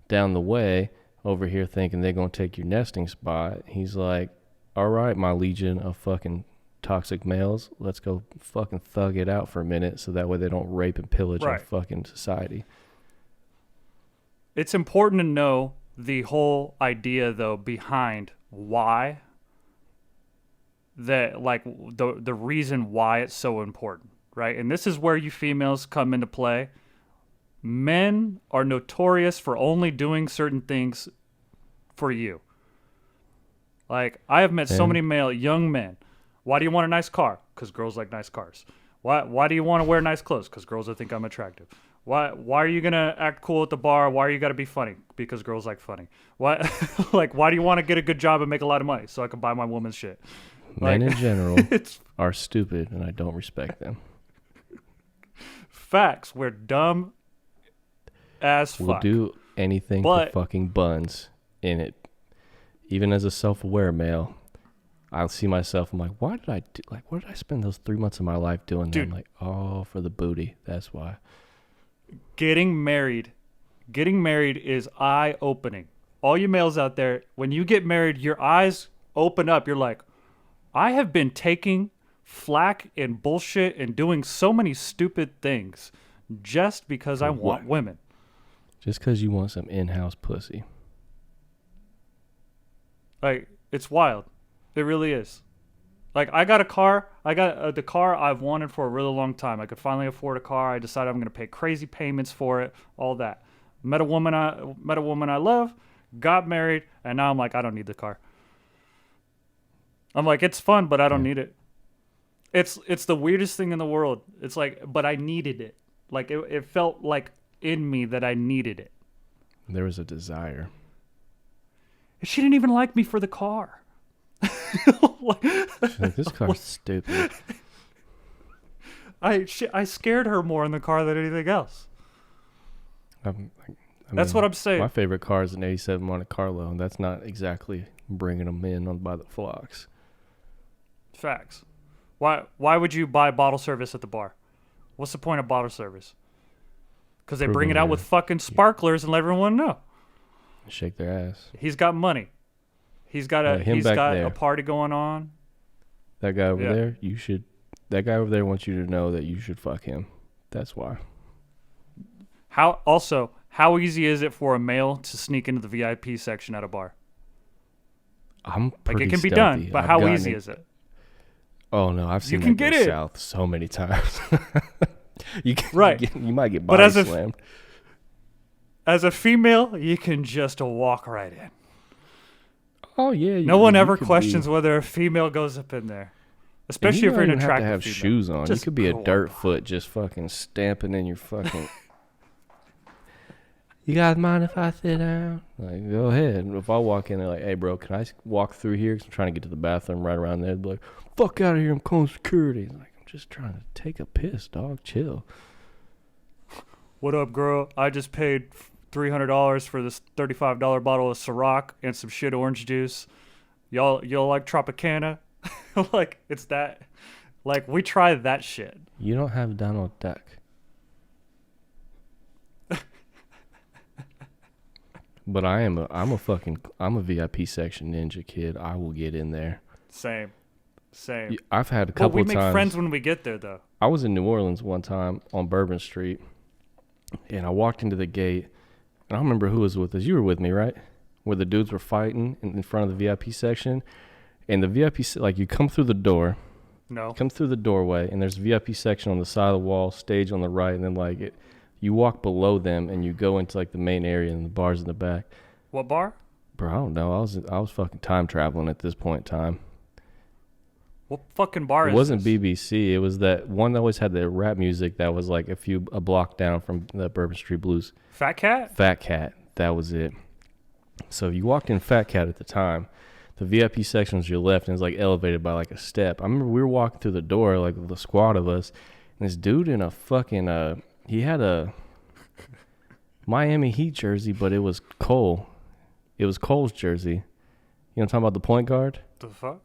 down the way over here thinking they're going to take your nesting spot, he's like, all right, my legion of fucking toxic males, let's go fucking thug it out for a minute so that way they don't rape and pillage our fucking society. It's important to know the whole idea, though, behind why the reason why it's so important, right? And this is where you females come into play. Men are notorious for only doing certain things for you. Like, I have met so many young men. Why do you want a nice car? Because girls like nice cars. Why do you want to wear nice clothes? Because girls think I'm attractive. Why are you gonna act cool at the bar? Why are you gotta be funny? Because girls like funny. Why do you want to get a good job and make a lot of money so I can buy my woman's shit? Men in general are stupid, and I don't respect them. Facts. We're dumb as fuck. We'll do anything for fucking buns in it. Even as a self-aware male, I'll see myself. I'm like, what did I spend those 3 months of my life doing? Dude, I'm like, oh, for the booty. That's why. Getting married is eye-opening. All you males out there, when you get married, your eyes open up. You're like, I have been taking flack and bullshit and doing so many stupid things just because I want women. Just because you want some in-house pussy. Like, it's wild. It really is. Like, I got a car. I got the car I've wanted for a really long time. I could finally afford a car. I decided I'm going to pay crazy payments for it, all that. Met a woman I love, got married, and now I'm like, I don't need the car. I'm like, it's fun, but I don't need it. It's the weirdest thing in the world. It's like, but I needed it. Like, it felt like in me that I needed it. There was a desire. She didn't even like me for the car. She's like, this car's stupid. I scared her more in the car than anything else. That's what I'm saying. My favorite car is an 87 Monte Carlo, and that's not exactly bringing them in on by the flocks. Facts. Why would you buy bottle service at the bar? What's the point of bottle service? Because they bring it out with fucking sparklers and let everyone know. Shake their ass. He's got money. He's got a party going on. That guy over there, that guy over there wants you to know that you should fuck him. That's why. How easy is it for a male to sneak into the VIP section at a bar? I'm pretty it can stealthy. be done, but how easy is it? Oh no, I've seen that go south so many times. You might get body slammed. As a female, you can just walk right in. Oh yeah. No one ever questions whether a female goes up in there, especially if you're an attractive female. You don't have to have shoes on. You could be a dirt foot just fucking stamping in your fucking. You guys mind if I sit down? Like, go ahead. If I walk in, they're like, hey, bro, can I walk through here? Because I'm trying to get to the bathroom right around there. They'd be like, fuck out of here. I'm calling security. Like, I'm just trying to take a piss, dog. Chill. What up, girl? I just paid $300 for this $35 bottle of Ciroc and some shit orange juice. Y'all like Tropicana? Like, it's that. Like, we try that shit. You don't have Donald Duck. But I'm a VIP section ninja kid. I will get in there. Same. I've had a couple of times. We make friends when we get there, though. I was in New Orleans one time on Bourbon Street, and I walked into the gate, and I don't remember who was with us. You were with me, right? Where the dudes were fighting in front of the VIP section, and the VIP, like, you come through the door. No. Come through the doorway, and there's a VIP section on the side of the wall, stage on the right, and then like you walk below them, and you go into like the main area, and the bar's in the back. What bar? Bro, I don't know. I was fucking time traveling at this point in time. What fucking bar is this? It wasn't BBC. It was that one that always had the rap music that was like a block down from the Bourbon Street Blues. Fat Cat? Fat Cat. That was it. So you walked in Fat Cat at the time. The VIP section was your left, and it was like elevated by like a step. I remember we were walking through the door, like with a squad of us, and this dude in a fucking he had a Miami Heat jersey, but it was Cole. It was Cole's jersey. You know what I'm talking about, the point guard? The fuck?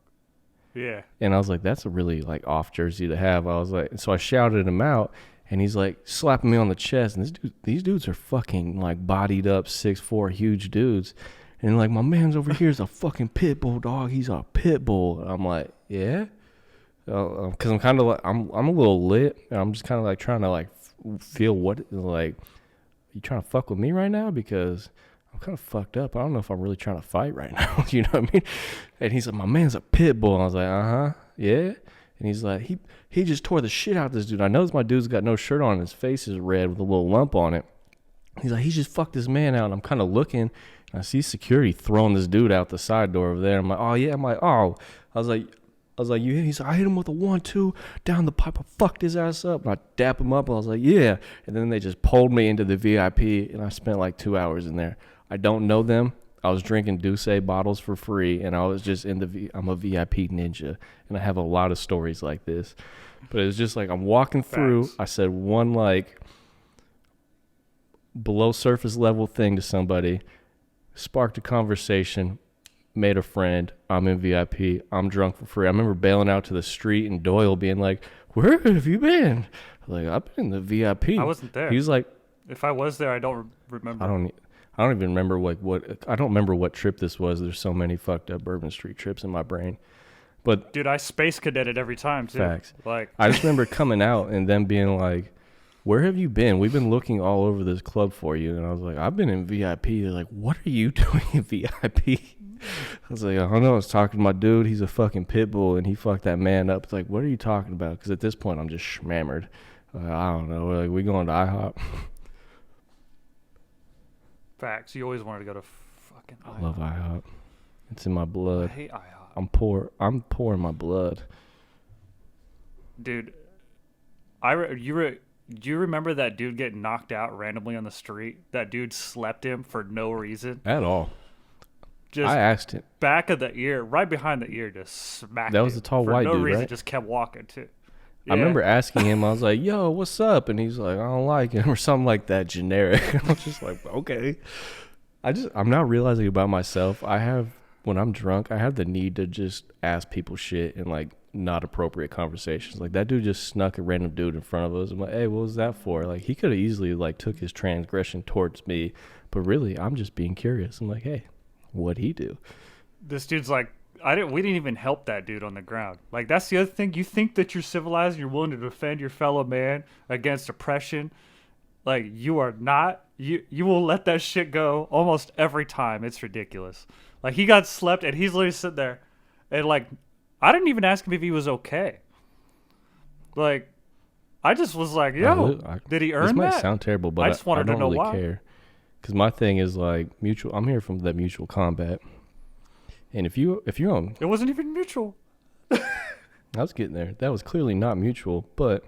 Yeah. And I was like, that's a really like off jersey to have. I was like, so I shouted him out, and he's like slapping me on the chest. And these dudes are fucking like bodied up, 6'4", huge dudes. And like, my man's over here is a fucking pit bull, dog. He's a pit bull. And I'm like, yeah, because I'm kind of like I'm a little lit, and I'm just kind of like trying to like feel what like, you trying to fuck with me right now? Because I'm kind of fucked up. I don't know if I'm really trying to fight right now. You know what I mean? And he's like, my man's a pit bull. And I was like, yeah. And he's like, he just tore the shit out of this dude. I noticed my dude's got no shirt on. His face is red with a little lump on it. He's like, he just fucked this man out. And I'm kind of looking, and I see security throwing this dude out the side door over there. I'm like, oh yeah. I'm like, oh. I was like, you hit? He's like, I hit him with a 1-2 down the pipe. I fucked his ass up. And I dap him up. And I was like, yeah. And then they just pulled me into the VIP, and I spent like 2 hours in there. I don't know them. I was drinking Douce bottles for free, and I was just I'm a VIP ninja, and I have a lot of stories like this. But it was just like I'm walking through. I said one like below surface level thing to somebody, sparked a conversation, made a friend. I'm in VIP. I'm drunk for free. I remember bailing out to the street, and Doyle being like, "Where have you been?" Like, I've been in the VIP. I wasn't there. He was like, if I was there, I don't remember. I don't even remember what I don't remember what trip this was. There's so many fucked up Bourbon Street trips in my brain. But dude, I space cadetted every time too. facts. Like, I just remember coming out and them being like, "Where have you been? We've been looking all over this club for you." And I was like, "I've been in VIP." They're like, "What are you doing in VIP?" I was like, "I don't know. I was talking to my dude. He's a fucking pit bull, and he fucked that man up." It's like, "What are you talking about?" Because at this point, I'm just schmammered. I don't know. We're like, we going to IHOP? facts. You always wanted to go to fucking IHOP. I love IHOP. It's in my I blood. hate IHOP. I'm poor. I'm poor in my blood. Dude, do you remember that dude getting knocked out randomly on the street? That dude slept him for no reason. At all. Just I asked him. back of the ear, right behind the ear, just smacked That was him a tall for white no dude, reason, right? just kept walking too. I remember asking him, I was like, "Yo, what's up?" And he's like, "I don't like him," or something like that, generic. I was just like, okay. I'm now realizing about myself. When I'm drunk, I have the need to just ask people shit in like not appropriate conversations. Like that dude just snuck a random dude in front of us. I'm like, "Hey, what was that for?" Like he could have easily like took his transgression towards me, but really, I'm just being curious. I'm like, "Hey, what'd he do?" This dude's like, we didn't even help that dude on the ground. Like, that's the other thing. You think that you're civilized and you're willing to defend your fellow man against oppression. Like, you are not. You will let that shit go almost every time. It's ridiculous. Like, he got slept and he's literally sitting there. And, like, I didn't even ask him if he was okay. Like, I just was like, yo, did he earn this might that? sound terrible, but I just wanted I don't to know really why. care. Because my thing is like mutual. I'm here from that mutual combat. And if you're on, It wasn't even mutual. I was getting there. That was clearly not mutual, but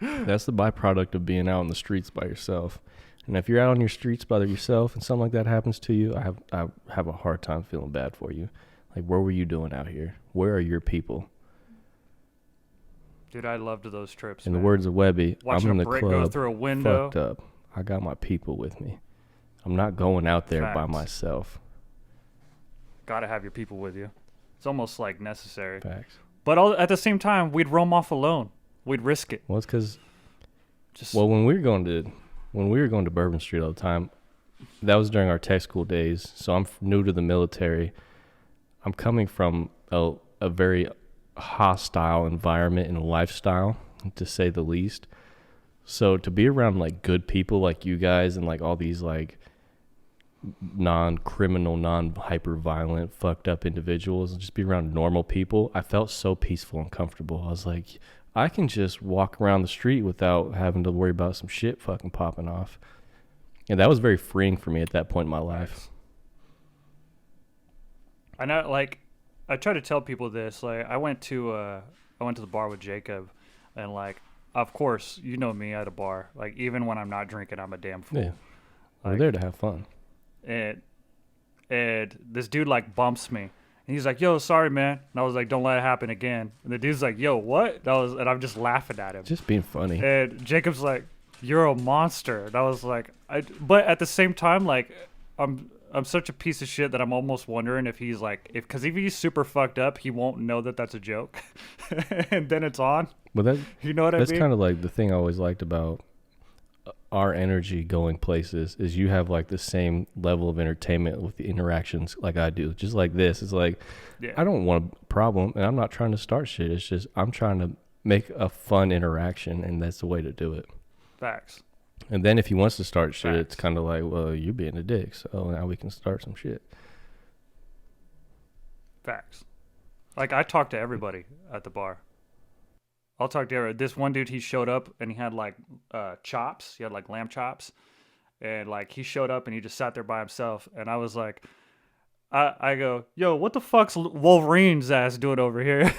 that's the byproduct of being out on the streets by yourself. And if you're out on your streets by yourself and something like that happens to you, I have a hard time feeling bad for you. Like, what were you doing out here? Where are your people? Dude, I loved those trips. In man. the words of Webby, Watching I'm in a the brick go club, through a window. fucked up. I got my people with me. I'm not going out there by Facts. myself. Gotta have your people with you. It's almost like necessary. Facts. But at the same time, we'd roam off alone. We'd risk it. Well, it's because Just when we were going to Bourbon Street all the time, that was during our tech school days. So I'm new to the military. I'm coming from a very hostile environment and lifestyle, to say the least. So to be around like good people like you guys and like all these like non-criminal, non-hyper-violent, fucked up individuals and just be around normal people, I felt so peaceful and comfortable. I was like, I can just walk around the street without having to worry about some shit fucking popping off. And that was very freeing for me at that point in my life. I know, like, I try to tell people this. Like, I went to the bar with Jacob, and like, of course, you know me at a bar. Like, even when I'm not drinking, I'm a damn fool. Yeah. We're Like, there to have fun. And this dude like bumps me, and he's like, "Yo, sorry, man." And I was like, "Don't let it happen again." And the dude's like, "Yo, what?" And I'm just laughing at him. Just being funny. And Jacob's like, "You're a monster." And I was like, but at the same time, like, I'm such a piece of shit that I'm almost wondering if he's like, because if he's super fucked up, he won't know that that's a joke, and then it's on. But that, You know what I that's mean? kind of like the thing I always liked about our energy going places is you have like the same level of entertainment with the interactions like I do. Just like this. It's like, Yeah. I don't want a problem and I'm not trying to start shit. It's just I'm trying to make a fun interaction and that's the way to do it. Facts. And then if he wants to start shit, it's Facts. kind of like, well, you're being a dick. So now we can start some shit. Facts. Like, I talk to everybody at the bar. I'll talk to everybody. This one dude, he showed up and he had like chops. He had like lamb chops. And like, he showed up and he just sat there by himself. And I was like, I go, "Yo, what the fuck's Wolverine's ass doing over here?"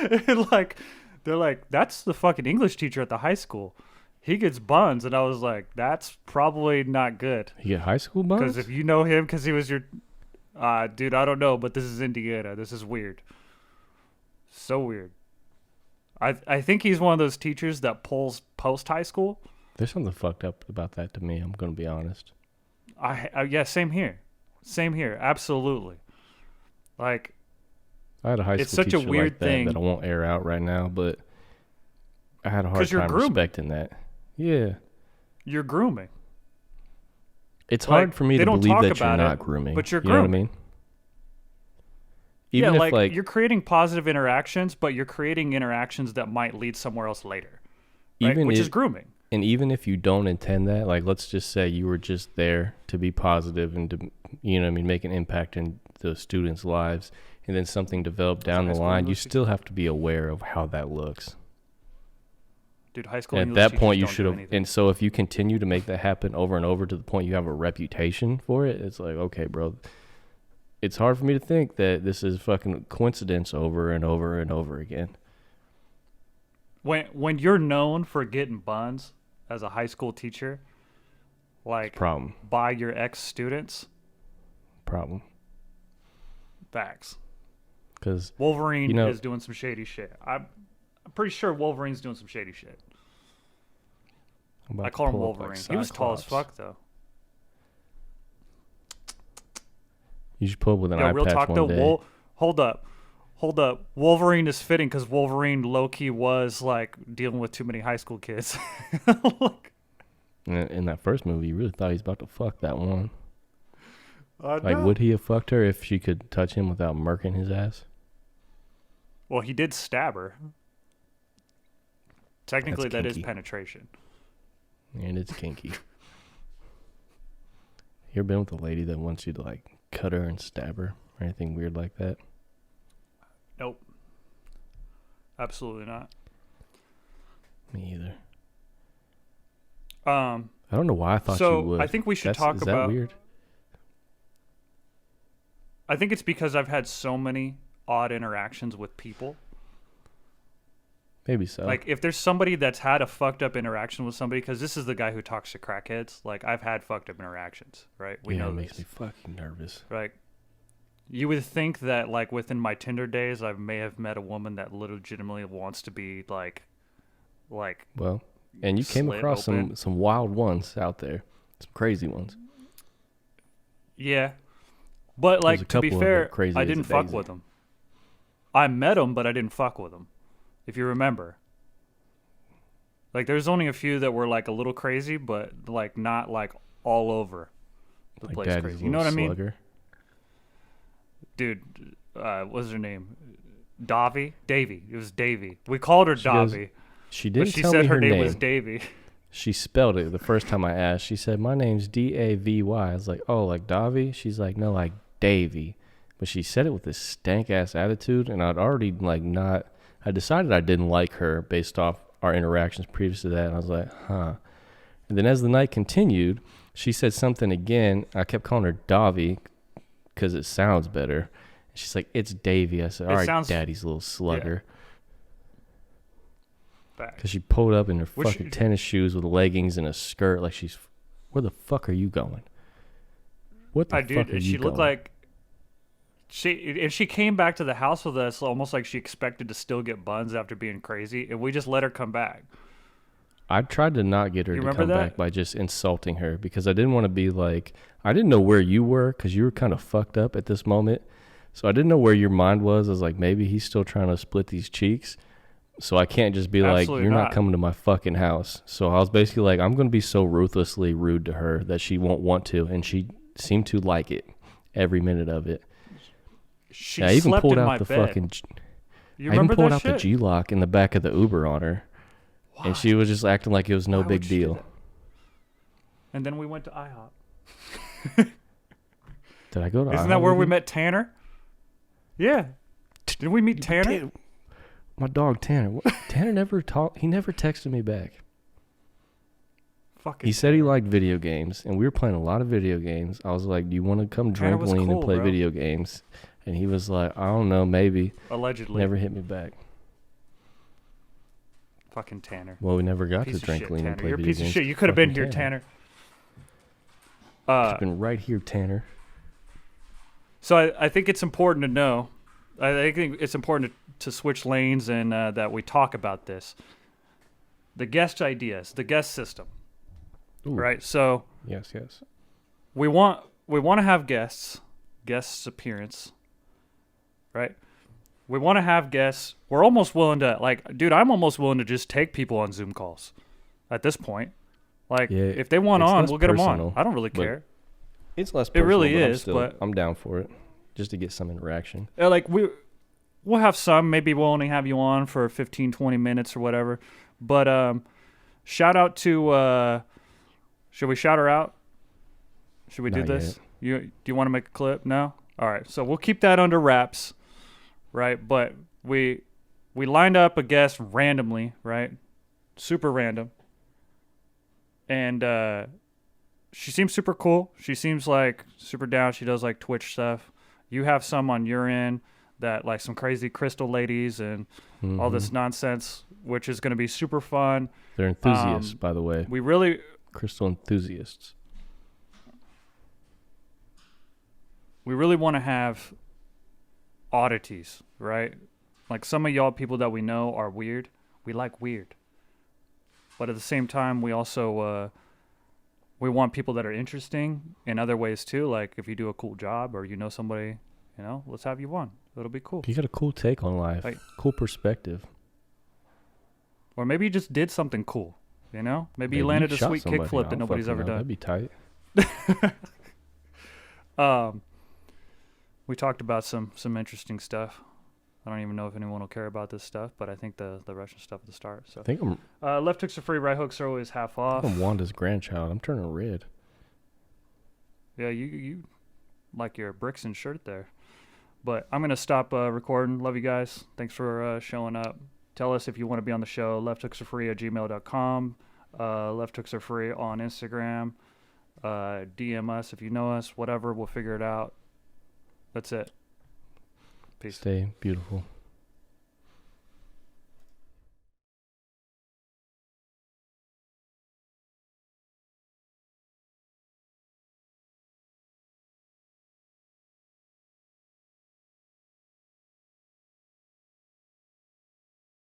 And like, they're like, "That's the fucking English teacher at the high school. He gets buns." And I was like, that's probably not good. You get high school buns? Because if you know him, because he was your... dude, I don't know, but this is Indiana. This is weird. So weird. I think he's one of those teachers that pulls post-high school. There's something fucked up about that to me. I'm going to be honest. Yeah, same here. Same here. Absolutely. Like, I had a high school it's such a teacher weird like that thing. that I won't air out right now, but I had a hard 'Cause you're time grooming. respecting that. Yeah. you're grooming. It's Like, hard for me they to don't believe talk that you're about not it, grooming. but you're You know what I grooming. mean? Even if like you're creating positive interactions, but you're creating interactions that might lead somewhere else later, right? Which is grooming. And even if you don't intend that, like let's just say you were just there to be positive and to, you know what I mean, make an impact in the students' lives, and then something developed down the line, you still have to be aware of how that looks. Dude, high school and English at that point you teachers should don't do have, anything. and so if you continue to make that happen over and over to the point you have a reputation for it, it's like, okay, bro, it's hard for me to think that this is fucking coincidence over and over and over again. When you're known for getting buns as a high school teacher, like Problem. by your ex-students, facts. Because Wolverine is doing some shady shit. I'm pretty sure Wolverine's doing some shady shit. I call him Wolverine. He was tall as fuck, though. You should pull up with an eye real patch talk one though. day. Hold up. Wolverine is fitting because Wolverine low-key was like dealing with too many high school kids. Like, In that first movie, you really thought he was about to fuck that one. Like, no. would he have fucked her if she could touch him without murking his ass? Well, he did stab her. Technically, That's that is kinky. penetration. And it's kinky. You ever been with a lady that wants you to like cut her and stab her or anything weird like that? Nope. Absolutely not. Me either. I don't know why I thought you would. I think we should talk is about. that weird? I think it's because I've had so many odd interactions with people. Maybe so. Like, if there's somebody that's had a fucked up interaction with somebody, because this is the guy who talks to crackheads. Like, I've had fucked up interactions, right? We know it makes this. me fucking nervous. Right. You would think that, like, within my Tinder days, I may have met a woman that legitimately wants to be, like. Well, and you came across open. some wild ones out there. Some crazy ones. Yeah. But, like, There's a to be couple of fair, them crazy I as didn't a fuck daisy. with them. I met them, but I didn't fuck with them. If you remember. Like, there's only a few that were, like, a little crazy, but, like, not, like, all over the Like place Daddy's crazy. You know what I little mean? slugger. Dude, what's her name? Davy? Davy. It was Davy. We called her Davy. She But didn't she tell said me her her name name. was Davy. She spelled it the first time I asked. She said, my name's Davy. I was like, oh, like Davy? She's like, no, like Davy. But she said it with this stank-ass attitude, and I'd already, like, not... I decided I didn't like her based off our interactions previous to that, and I was like, huh. And then as the night continued, she said something again. I kept calling her Davy because it sounds better. She's like, it's Davy. I said, all right, Daddy's little slugger. Because she pulled up in her fucking tennis shoes with leggings and a skirt like she's... Where the fuck are you going? What the fuck are you she going? looked like... She came back to the house with us almost like she expected to still get buns after being crazy, and we just let her come back. I tried to not get her to come back by just insulting her because I didn't want to be like... I didn't know where you were because you were kind of fucked up at this moment. So I didn't know where your mind was. I was like, maybe he's still trying to split these cheeks. So I can't just be like, you're not coming to my fucking house. So I was basically like, I'm going to be so ruthlessly rude to her that she won't want to. And she seemed to like it every minute of it. I even pulled out the fucking... I even pulled out the G-lock in the back of the Uber on her. What? And she was just acting like it was no big deal. And then we went to IHOP. Did I go to IHOP? Isn't that where we met Tanner? Yeah. Did we meet Tanner? My dog Tanner. Tanner never talked. He never texted me back. He said he liked video games, and we were playing a lot of video games. I was like, do you want to come drink lean and play video games? And he was like, I don't know, maybe. Allegedly. Never hit me back. Fucking Tanner. Well, we never got to drink lean and play video games. You're a piece of shit. You could have been here, Tanner. You've been right here, Tanner. So I think it's important to know. I think it's important to switch lanes and that we talk about this. The guest ideas, the guest system. Ooh. Right? So yes. We want to have guests appearance. Right? We want to have guests. We're almost willing to I'm almost willing to just take people on Zoom calls at this point. Like if they want on, we'll get them on. I don't really care. It's less personal. It really is, but I'm down for it. just to get some interaction. Like we'll have some. Maybe we'll only have you on for 15, 20 minutes or whatever. But shout out to. Should we shout her out? Should we do Not this? yet. Do you want to make a clip? No. All right. So we'll keep that under wraps, right? But we lined up a guest randomly, right? Super random. And she seems super cool. She seems like super down. She does like Twitch stuff. You have some on your end that like some crazy crystal ladies and all this nonsense, which is going to be super fun. They're enthusiasts, by the way. Crystal enthusiasts. We really want to have oddities, right? Like some of y'all people that we know are weird. We like weird. But at the same time, we also we want people that are interesting in other ways too. Like if you do a cool job or you know somebody, let's have you on. It'll be cool. You got a cool take on life. Like, cool perspective. Or maybe you just did something cool, Maybe you landed a sweet kickflip that nobody's ever done. That'd be tight. We talked about some interesting stuff. I don't even know if anyone will care about this stuff, but I think the Russian stuff at the start. So I think I'm left hooks are free, right hooks are always half off. I'm Wanda's grandchild. I'm turning red. Yeah, you like your Brixton shirt there. But I'm gonna stop recording. Love you guys. Thanks for showing up. Tell us if you want to be on the show. lefthooksarefree@gmail.com. Left hooks are free on Instagram. DM us if you know us. Whatever, we'll figure it out. That's it. Peace. Stay beautiful.